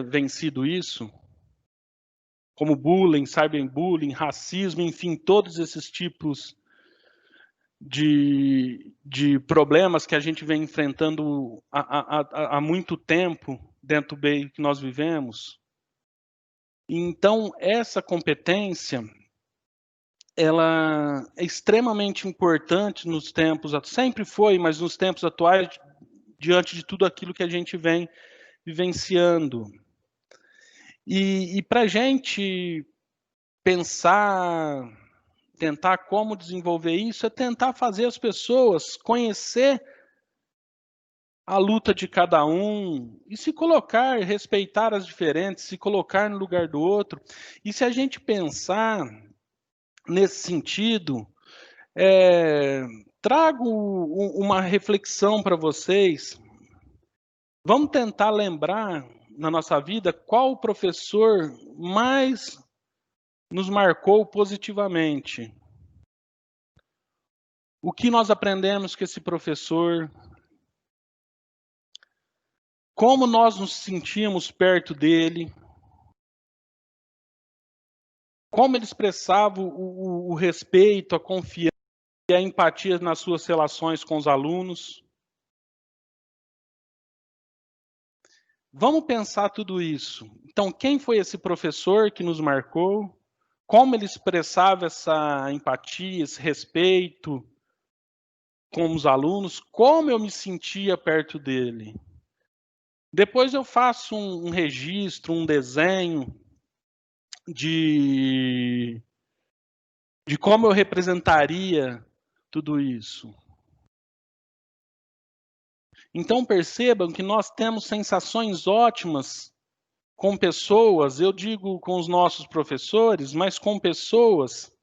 Speaker 2: vencido isso? Como bullying, cyberbullying, racismo, enfim, todos esses tipos de problemas que a gente vem enfrentando há muito tempo dentro do meio que nós vivemos. Então, essa competência, ela é extremamente importante nos tempos, sempre foi, mas nos tempos atuais, diante de tudo aquilo que a gente vem vivenciando. E para a gente pensar, tentar como desenvolver isso, é tentar fazer as pessoas conhecer a luta de cada um e se colocar, respeitar as diferentes, se colocar no lugar do outro. E se a gente pensar nesse sentido, trago uma reflexão para vocês. Vamos tentar lembrar na nossa vida qual o professor mais nos marcou positivamente. O que nós aprendemos com esse professor? Como nós nos sentimos perto dele? Como ele expressava o respeito, a confiança e a empatia nas suas relações com os alunos? Vamos pensar tudo isso. Então, quem foi esse professor que nos marcou? como ele expressava essa empatia, esse respeito com os alunos, como eu me sentia perto dele. Depois eu faço um registro, um desenho de como eu representaria tudo isso. Então percebam que nós temos sensações ótimas com pessoas, eu digo com os nossos professores, mas com pessoas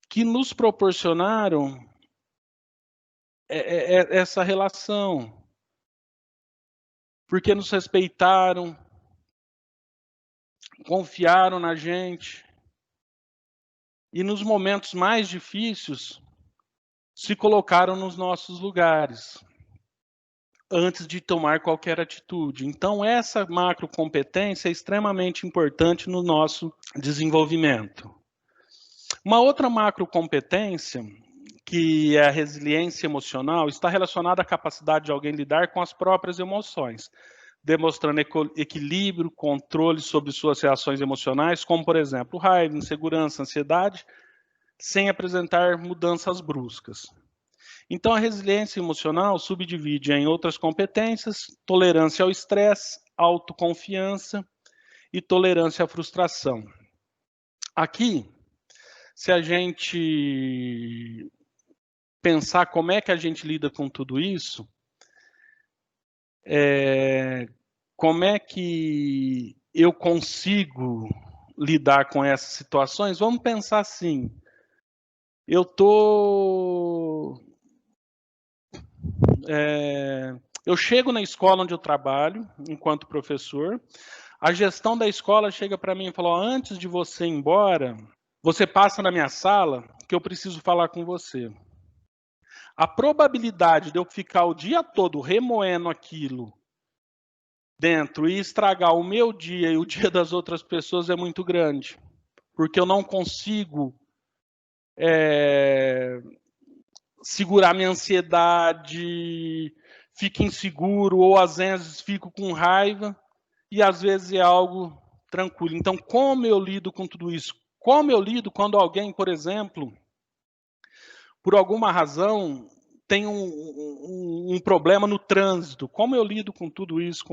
Speaker 2: que nos proporcionaram essa relação, porque nos respeitaram, confiaram na gente, e nos momentos mais difíceis se colocaram nos nossos lugares, antes de tomar qualquer atitude. Então, essa macrocompetência é extremamente importante no nosso desenvolvimento. Uma outra macrocompetência, que é a resiliência emocional, está relacionada à capacidade de alguém lidar com as próprias emoções, demonstrando equilíbrio, controle sobre suas reações emocionais, como, por exemplo, raiva, insegurança, ansiedade, sem apresentar mudanças bruscas. Então, a resiliência emocional subdivide em outras competências: tolerância ao estresse, autoconfiança e tolerância à frustração. Aqui, se a gente pensar como é que a gente lida com tudo isso, como é que eu consigo lidar com essas situações? Vamos pensar assim: eu chego na escola onde eu trabalho, enquanto professor, a gestão da escola chega para mim e fala: antes de você ir embora, você passa na minha sala que eu preciso falar com você. A probabilidade de eu ficar o dia todo remoendo aquilo dentro e estragar o meu dia e o dia das outras pessoas é muito grande, porque eu não consigo segurar minha ansiedade, fico inseguro, ou às vezes fico com raiva, e às vezes é algo tranquilo. Então, como eu lido com tudo isso? Como eu lido quando alguém, por exemplo, por alguma razão, tem um problema no trânsito? Como eu lido com tudo isso?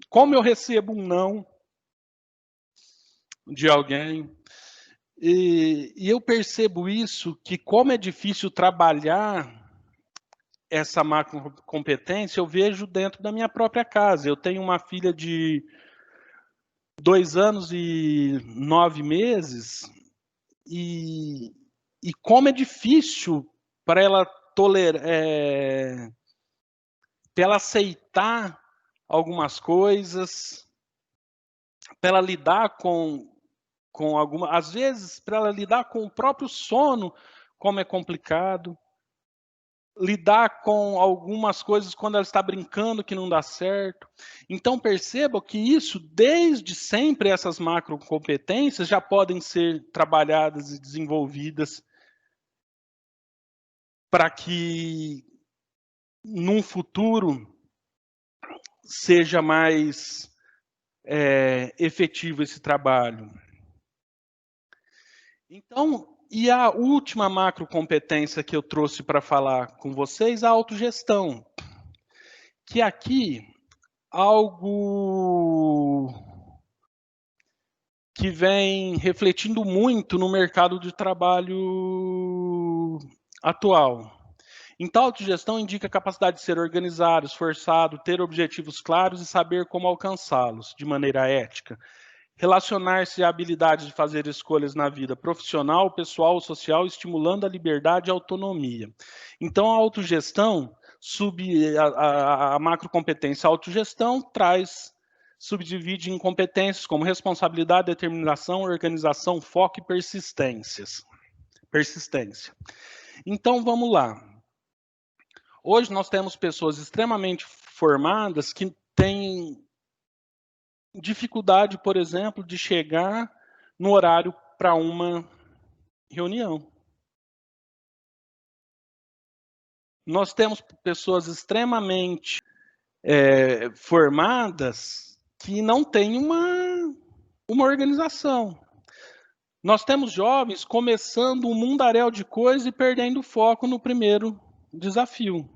Speaker 2: Como eu recebo um não de alguém? E eu percebo isso, que como é difícil trabalhar essa macrocompetência, eu vejo dentro da minha própria casa. Eu tenho uma filha de 2 anos e 9 meses, e como é difícil para ela tolerar, para ela aceitar algumas coisas, para ela lidar com alguma, às vezes para ela lidar com o próprio sono, como é complicado. Lidar com algumas coisas quando ela está brincando que não dá certo. Então perceba que isso, desde sempre, essas macrocompetências já podem ser trabalhadas e desenvolvidas para que num futuro seja mais efetivo esse trabalho. Então, e a última macrocompetência que eu trouxe para falar com vocês, a autogestão, que aqui algo que vem refletindo muito no mercado de trabalho atual. Então, a autogestão indica a capacidade de ser organizado, esforçado, ter objetivos claros e saber como alcançá-los de maneira ética. Relacionar-se à habilidade de fazer escolhas na vida profissional, pessoal ou social, estimulando a liberdade e a autonomia. Então, a autogestão, a macrocompetência autogestão subdivide em competências como responsabilidade, determinação, organização, foco e persistência. Então, vamos lá. Hoje nós temos pessoas extremamente formadas que têm dificuldade, por exemplo, de chegar no horário para uma reunião. Nós temos pessoas extremamente formadas que não têm uma organização. Nós temos jovens começando um mundaréu de coisas e perdendo foco no primeiro desafio.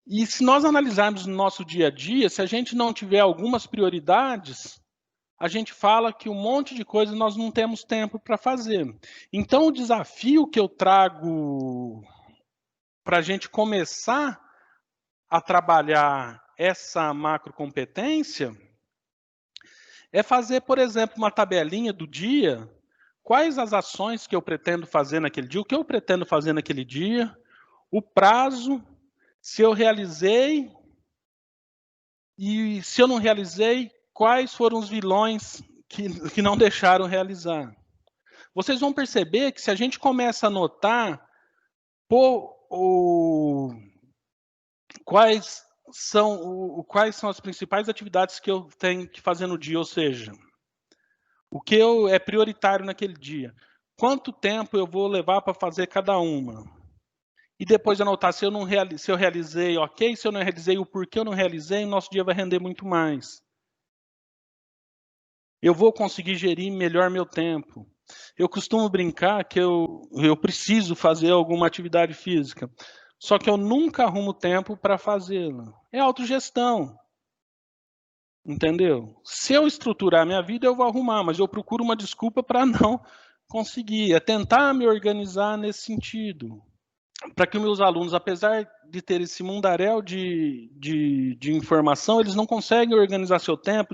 Speaker 2: E se nós analisarmos no nosso dia a dia, se a gente não tiver algumas prioridades, a gente fala que um monte de coisa nós não temos tempo para fazer. Então, o desafio que eu trago para a gente começar a trabalhar essa macrocompetência é fazer, por exemplo, uma tabelinha do dia, quais as ações que eu pretendo fazer naquele dia, o que eu pretendo fazer naquele dia, o prazo, se eu realizei e se eu não realizei, quais foram os vilões que não deixaram realizar. Vocês vão perceber que se a gente começa a notar quais são as principais atividades que eu tenho que fazer no dia, ou seja, o que é prioritário naquele dia, quanto tempo eu vou levar para fazer cada uma, e depois anotar se eu realizei, ok, se eu não realizei, o porquê eu não realizei, nosso dia vai render muito mais. Eu vou conseguir gerir melhor meu tempo. Eu costumo brincar que eu preciso fazer alguma atividade física, só que eu nunca arrumo tempo para fazê-la. É autogestão, entendeu? Se eu estruturar minha vida, eu vou arrumar, mas eu procuro uma desculpa para não conseguir. É tentar me organizar nesse sentido, para que os meus alunos, apesar de ter esse mundaréu de informação, eles não conseguem organizar seu tempo,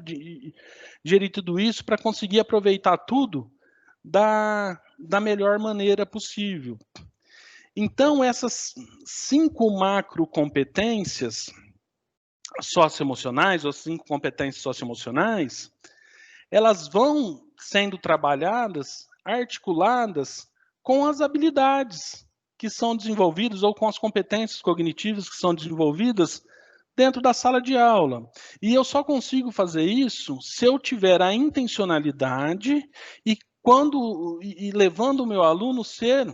Speaker 2: gerir tudo isso para conseguir aproveitar tudo da melhor maneira possível. Então, essas 5 macrocompetências socioemocionais, ou 5 competências socioemocionais, elas vão sendo trabalhadas, articuladas com as habilidades que são desenvolvidas ou com as competências cognitivas que são desenvolvidas dentro da sala de aula. E eu só consigo fazer isso se eu tiver a intencionalidade e levando o meu aluno ser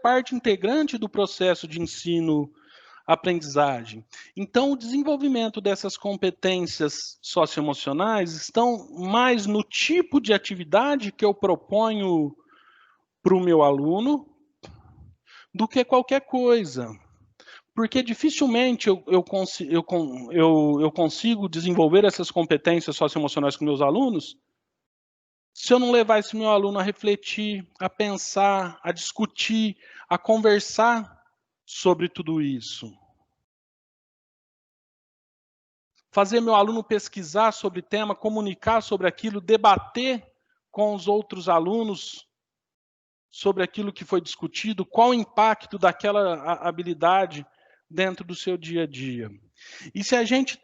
Speaker 2: parte integrante do processo de ensino-aprendizagem. Então, o desenvolvimento dessas competências socioemocionais estão mais no tipo de atividade que eu proponho para o meu aluno do que qualquer coisa. Porque dificilmente eu consigo desenvolver essas competências socioemocionais com meus alunos se eu não levar esse meu aluno a refletir, a pensar, a discutir, a conversar sobre tudo isso. Fazer meu aluno pesquisar sobre o tema, comunicar sobre aquilo, debater com os outros alunos sobre aquilo que foi discutido, qual o impacto daquela habilidade dentro do seu dia a dia. E se a gente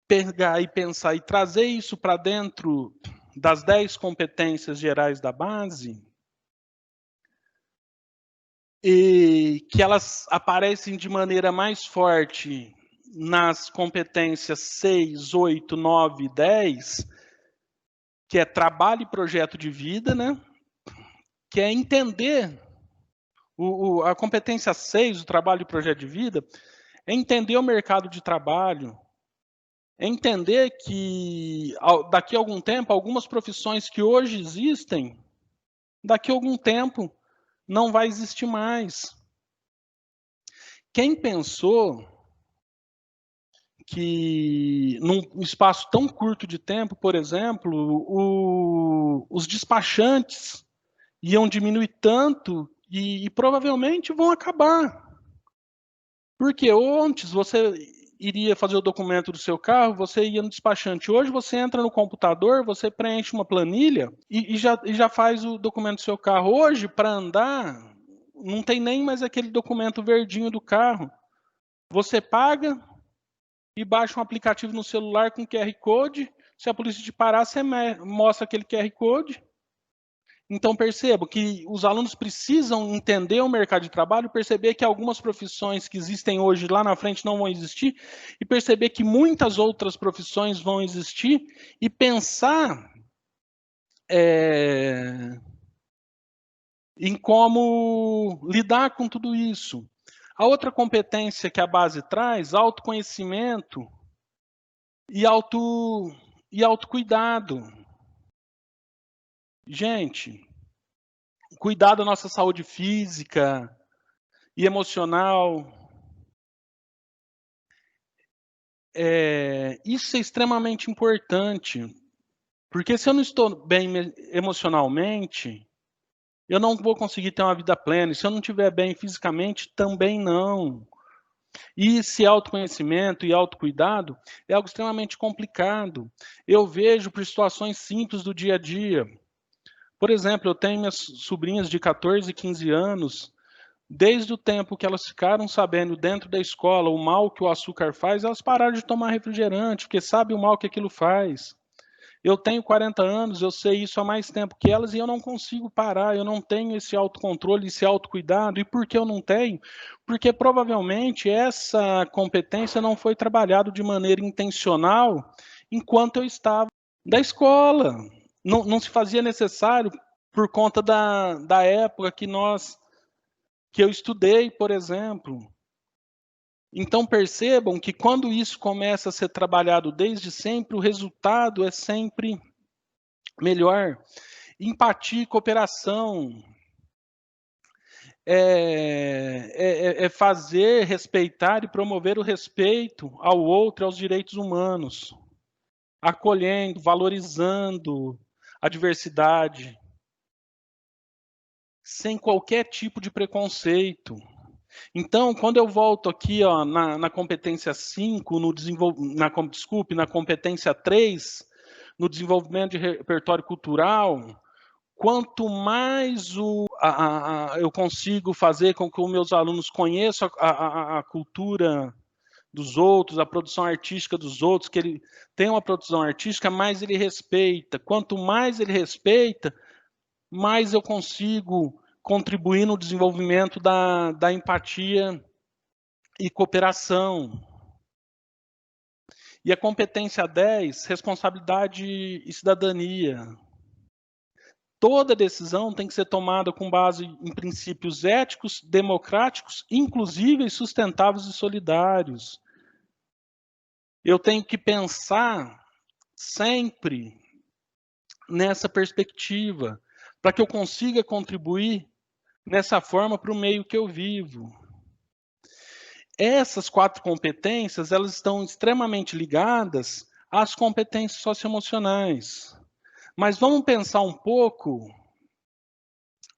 Speaker 2: pegar e pensar e trazer isso para dentro das 10 competências gerais da base, e que elas aparecem de maneira mais forte nas competências 6, 8, 9 e 10, que é trabalho e projeto de vida, né? Que é entender a competência 6, o trabalho e projeto de vida, é entender o mercado de trabalho, é entender que daqui a algum tempo, algumas profissões que hoje existem, daqui a algum tempo não vai existir mais. Quem pensou que num espaço tão curto de tempo, por exemplo, os despachantes iam diminuir tanto e provavelmente vão acabar. Porque antes você iria fazer o documento do seu carro, você ia no despachante. Hoje você entra no computador, você preenche uma planilha e já faz o documento do seu carro. Hoje, para andar, não tem nem mais aquele documento verdinho do carro. Você paga e baixa um aplicativo no celular com QR Code. Se a polícia te parar, você mostra aquele QR Code. Então, percebo que os alunos precisam entender o mercado de trabalho, perceber que algumas profissões que existem hoje lá na frente não vão existir, e perceber que muitas outras profissões vão existir, e pensar em como lidar com tudo isso. A outra competência que a base traz, autoconhecimento e autocuidado. Gente, cuidar da nossa saúde física e emocional. Isso é extremamente importante, porque se eu não estou bem emocionalmente, eu não vou conseguir ter uma vida plena. E se eu não estiver bem fisicamente, também não. E esse autoconhecimento e autocuidado é algo extremamente complicado. Eu vejo por situações simples do dia a dia. Por exemplo, eu tenho minhas sobrinhas de 14 e 15 anos, desde o tempo que elas ficaram sabendo dentro da escola o mal que o açúcar faz, elas pararam de tomar refrigerante, porque sabem o mal que aquilo faz. Eu tenho 40 anos, eu sei isso há mais tempo que elas e eu não consigo parar, eu não tenho esse autocontrole, esse autocuidado. E por que eu não tenho? Porque provavelmente essa competência não foi trabalhada de maneira intencional enquanto eu estava da escola. Não se fazia necessário por conta da época que eu estudei, por exemplo. Então percebam que quando isso começa a ser trabalhado desde sempre, o resultado é sempre melhor. Empatia e cooperação é fazer, respeitar e promover o respeito ao outro e aos direitos humanos, acolhendo, valorizando a diversidade, sem qualquer tipo de preconceito. Então, quando eu volto aqui na competência 5, na competência 3, no desenvolvimento de repertório cultural, quanto mais eu consigo fazer com que os meus alunos conheçam a cultura dos outros, a produção artística dos outros, que ele tem uma produção artística, mais ele respeita. Quanto mais ele respeita, mais eu consigo contribuir no desenvolvimento da empatia e cooperação. E a competência 10, responsabilidade e cidadania. Toda decisão tem que ser tomada com base em princípios éticos, democráticos, inclusíveis, sustentáveis e solidários. Eu tenho que pensar sempre nessa perspectiva, para que eu consiga contribuir nessa forma para o meio que eu vivo. Essas 4 competências, elas estão extremamente ligadas às competências socioemocionais. Mas vamos pensar um pouco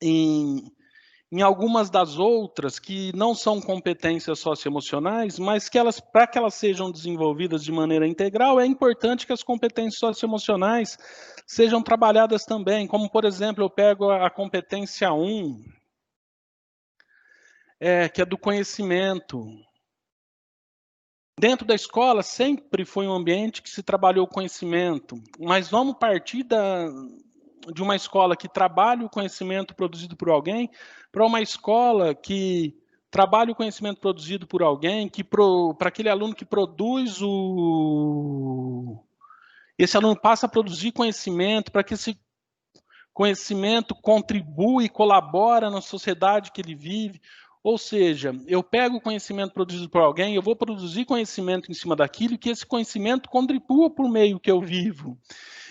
Speaker 2: em algumas das outras que não são competências socioemocionais, mas que para que elas sejam desenvolvidas de maneira integral, é importante que as competências socioemocionais sejam trabalhadas também, como, por exemplo, eu pego a competência 1, que é do conhecimento. Dentro da escola, sempre foi um ambiente que se trabalhou o conhecimento, mas vamos partir de uma escola que trabalha o conhecimento produzido por alguém para uma escola que trabalha o conhecimento produzido por alguém, para aquele aluno que produz esse aluno passa a produzir conhecimento, para que esse conhecimento contribua e colabora na sociedade que ele vive. Ou seja, eu pego o conhecimento produzido por alguém, eu vou produzir conhecimento em cima daquilo e que esse conhecimento contribua para o meio que eu vivo.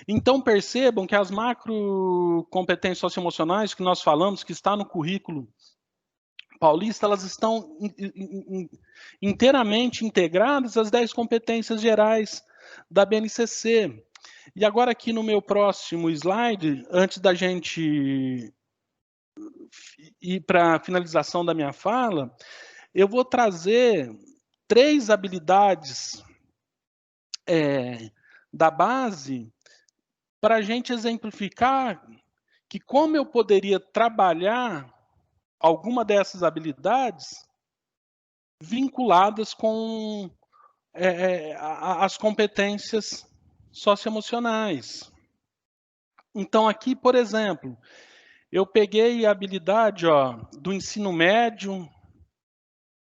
Speaker 2: Então percebam que as macro competências socioemocionais que nós falamos, que está no currículo paulista, elas estão inteiramente integradas às 10 competências gerais da BNCC. E agora aqui no meu próximo slide, antes da gente ir para a finalização da minha fala, eu vou trazer 3 habilidades da base para a gente exemplificar que como eu poderia trabalhar alguma dessas habilidades vinculadas com as competências socioemocionais. Então aqui, por exemplo, eu peguei a habilidade do ensino médio,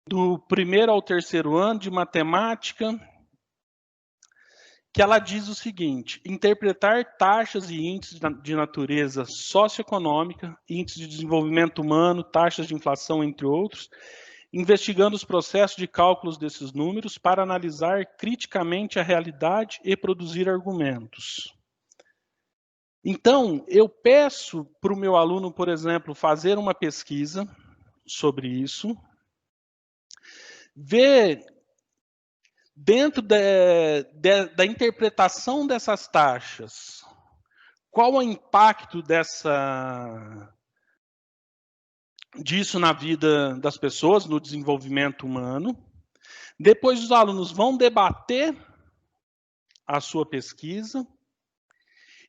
Speaker 2: do 1º ao 3º ano de matemática, que ela diz o seguinte: interpretar taxas e índices de natureza socioeconômica, índices de desenvolvimento humano, taxas de inflação, entre outros, investigando os processos de cálculos desses números para analisar criticamente a realidade e produzir argumentos. Então, eu peço para o meu aluno, por exemplo, fazer uma pesquisa sobre isso, ver dentro da interpretação dessas taxas, qual o impacto disso na vida das pessoas, no desenvolvimento humano. Depois os alunos vão debater a sua pesquisa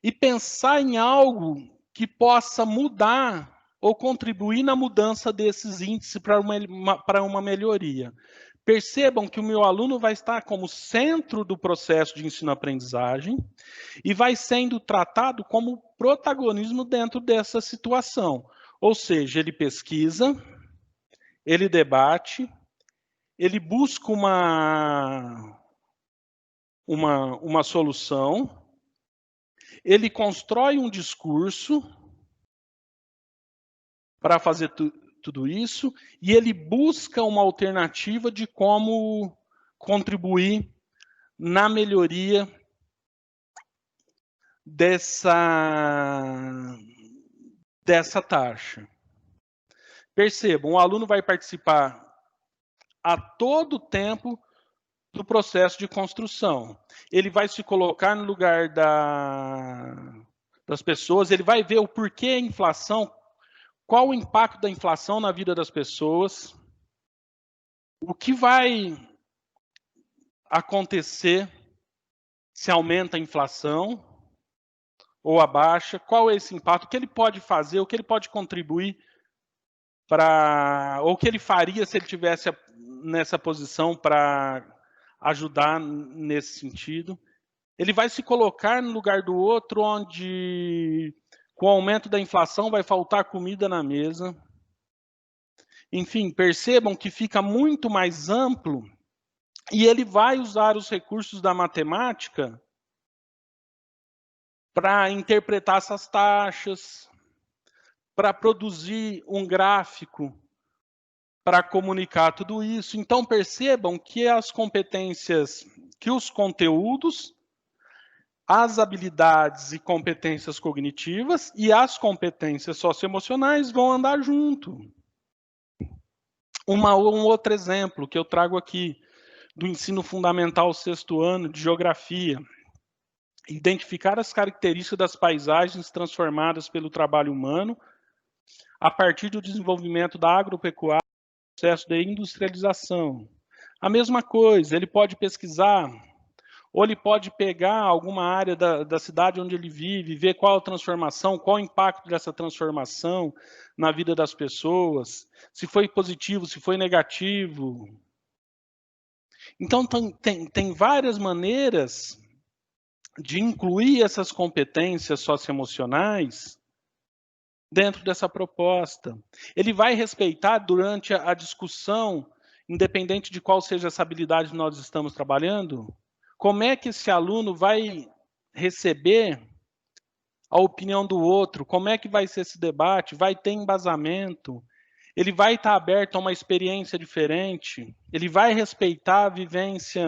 Speaker 2: e pensar em algo que possa mudar ou contribuir na mudança desses índices para uma melhoria. Percebam que o meu aluno vai estar como centro do processo de ensino-aprendizagem e vai sendo tratado como protagonismo dentro dessa situação. Ou seja, ele pesquisa, ele debate, ele busca uma solução, ele constrói um discurso para fazer tudo isso, e ele busca uma alternativa de como contribuir na melhoria dessa taxa. Percebam, o aluno vai participar a todo tempo do processo de construção. Ele vai se colocar no lugar das pessoas, ele vai ver o porquê a inflação, qual o impacto da inflação na vida das pessoas, o que vai acontecer se aumenta a inflação ou abaixa, qual é esse impacto, o que ele pode fazer, o que ele pode contribuir ou o que ele faria se ele tivesse nessa posição para ajudar nesse sentido. Ele vai se colocar no lugar do outro, onde com o aumento da inflação vai faltar comida na mesa. Enfim, percebam que fica muito mais amplo e ele vai usar os recursos da matemática para interpretar essas taxas, para produzir um gráfico, para comunicar tudo isso. Então, percebam que as competências, que os conteúdos, as habilidades e competências cognitivas e as competências socioemocionais vão andar junto. Um outro exemplo que eu trago aqui, do ensino fundamental 6º ano de geografia. Identificar as características das paisagens transformadas pelo trabalho humano a partir do desenvolvimento da agropecuária e do processo de industrialização. A mesma coisa, ele pode pesquisar, ou ele pode pegar alguma área da cidade onde ele vive, ver qual a transformação, qual o impacto dessa transformação na vida das pessoas, se foi positivo, se foi negativo. Então, tem várias maneiras de incluir essas competências socioemocionais dentro dessa proposta. Ele vai respeitar durante a discussão, independente de qual seja essa habilidade que nós estamos trabalhando, como é que esse aluno vai receber a opinião do outro, como é que vai ser esse debate, vai ter embasamento, ele vai estar aberto a uma experiência diferente, ele vai respeitar a vivência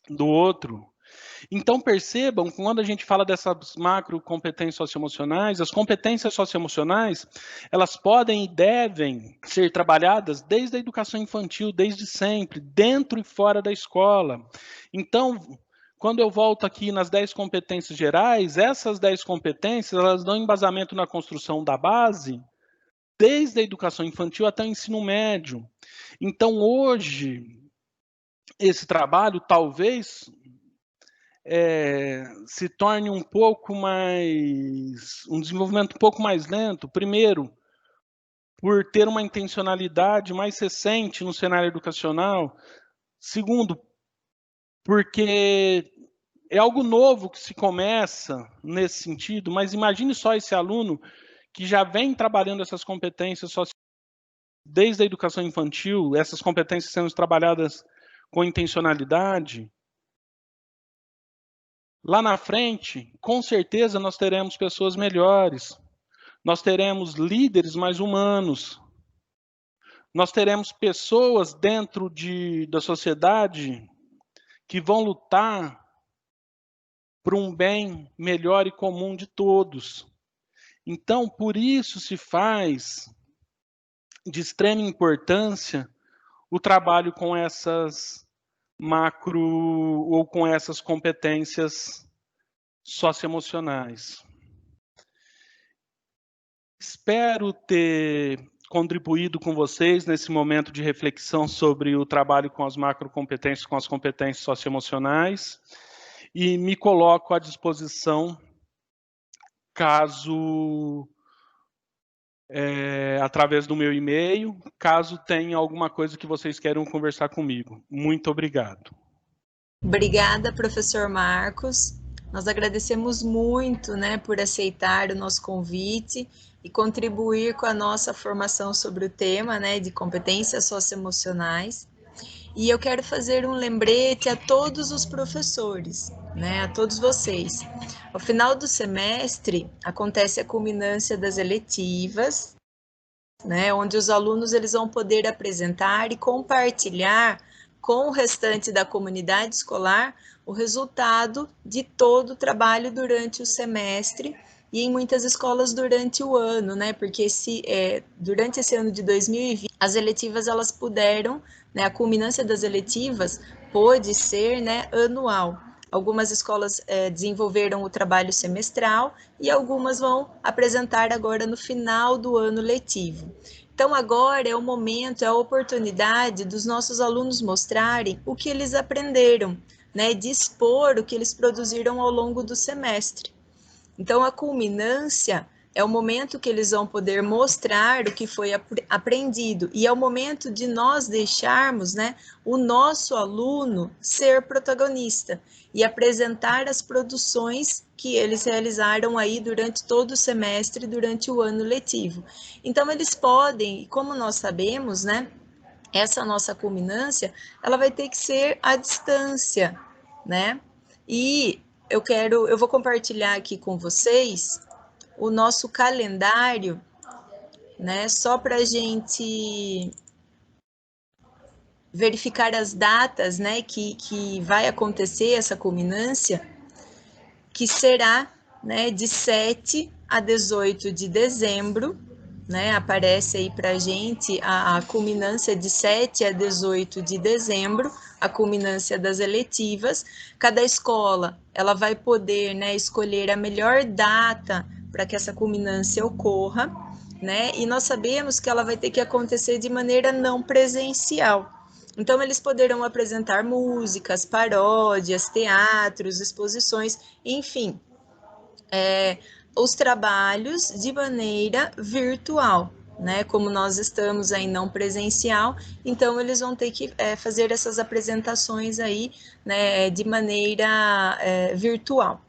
Speaker 2: do outro. Então, percebam, quando a gente fala dessas macro competências socioemocionais, as competências socioemocionais, elas podem e devem ser trabalhadas desde a educação infantil, desde sempre, dentro e fora da escola. Então, quando eu volto aqui nas 10 competências gerais, essas 10 competências, elas dão embasamento na construção da base, desde a educação infantil até o ensino médio. Então, hoje, esse trabalho talvez se torne um desenvolvimento um pouco mais lento, primeiro, por ter uma intencionalidade mais recente no cenário educacional, segundo, porque é algo novo que se começa nesse sentido, mas imagine só esse aluno que já vem trabalhando essas competências sociais desde a educação infantil, essas competências sendo trabalhadas com intencionalidade. Lá na frente, com certeza, nós teremos pessoas melhores. Nós teremos líderes mais humanos. nós teremos pessoas dentro da sociedade que vão lutar por um bem melhor e comum de todos. Então, por isso se faz de extrema importância o trabalho com essas macro ou com essas competências socioemocionais. Espero ter contribuído com vocês nesse momento de reflexão sobre o trabalho com as macrocompetências, com as competências socioemocionais, e me coloco à disposição caso, através do meu e-mail, caso tenha alguma coisa que vocês queiram conversar comigo. Muito obrigado.
Speaker 1: Obrigada, professor Marcos. Nós agradecemos muito, né, por aceitar o nosso convite e contribuir com a nossa formação sobre o tema, né, de competências socioemocionais. E eu quero fazer um lembrete a todos os professores, né, a todos vocês. Ao final do semestre, acontece a culminância das eletivas, né, onde os alunos eles vão poder apresentar e compartilhar com o restante da comunidade escolar o resultado de todo o trabalho durante o semestre e em muitas escolas durante o ano, né? Porque durante esse ano de 2020, as eletivas elas puderam, né? A culminância das eletivas pôde ser, né? Anual. Algumas escolas desenvolveram o trabalho semestral e algumas vão apresentar agora no final do ano letivo. Então, agora é o momento, é a oportunidade dos nossos alunos mostrarem o que eles aprenderam, né? De expor o que eles produziram ao longo do semestre. Então, a culminância é o momento que eles vão poder mostrar o que foi aprendido e é o momento de nós deixarmos, né, o nosso aluno ser protagonista e apresentar as produções que eles realizaram aí durante todo o semestre, durante o ano letivo. Então, eles podem, como nós sabemos, né, essa nossa culminância, ela vai ter que ser à distância, né? E eu vou compartilhar aqui com vocês o nosso calendário, né? Só para a gente verificar as datas, né? Que vai acontecer essa culminância, que será, né? De 7 a 18 de dezembro, né? Aparece aí para a gente a culminância de 7 a 18 de dezembro, a culminância das eletivas. Cada escola ela vai poder, né, escolher a melhor data para que essa culminância ocorra, né? E nós sabemos que ela vai ter que acontecer de maneira não presencial. Então, eles poderão apresentar músicas, paródias, teatros, exposições, enfim, os trabalhos de maneira virtual, né? Como nós estamos aí não presencial, então eles vão ter que fazer essas apresentações aí, né, de maneira virtual.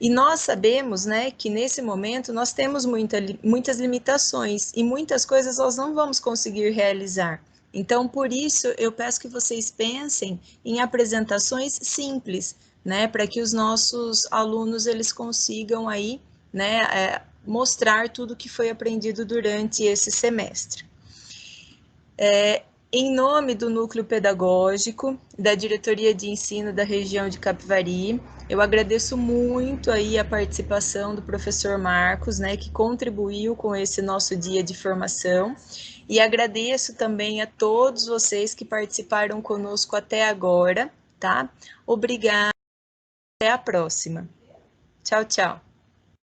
Speaker 1: E nós sabemos, né, que nesse momento nós temos muitas limitações e muitas coisas nós não vamos conseguir realizar. Então, por isso, eu peço que vocês pensem em apresentações simples, né, para que os nossos alunos eles consigam aí, né, mostrar tudo que foi aprendido durante esse semestre. Em nome do Núcleo Pedagógico, da Diretoria de Ensino da região de Capivari, eu agradeço muito aí a participação do professor Marcos, né, que contribuiu com esse nosso dia de formação, e agradeço também a todos vocês que participaram conosco até agora, tá? Obrigada, até a próxima. Tchau, tchau.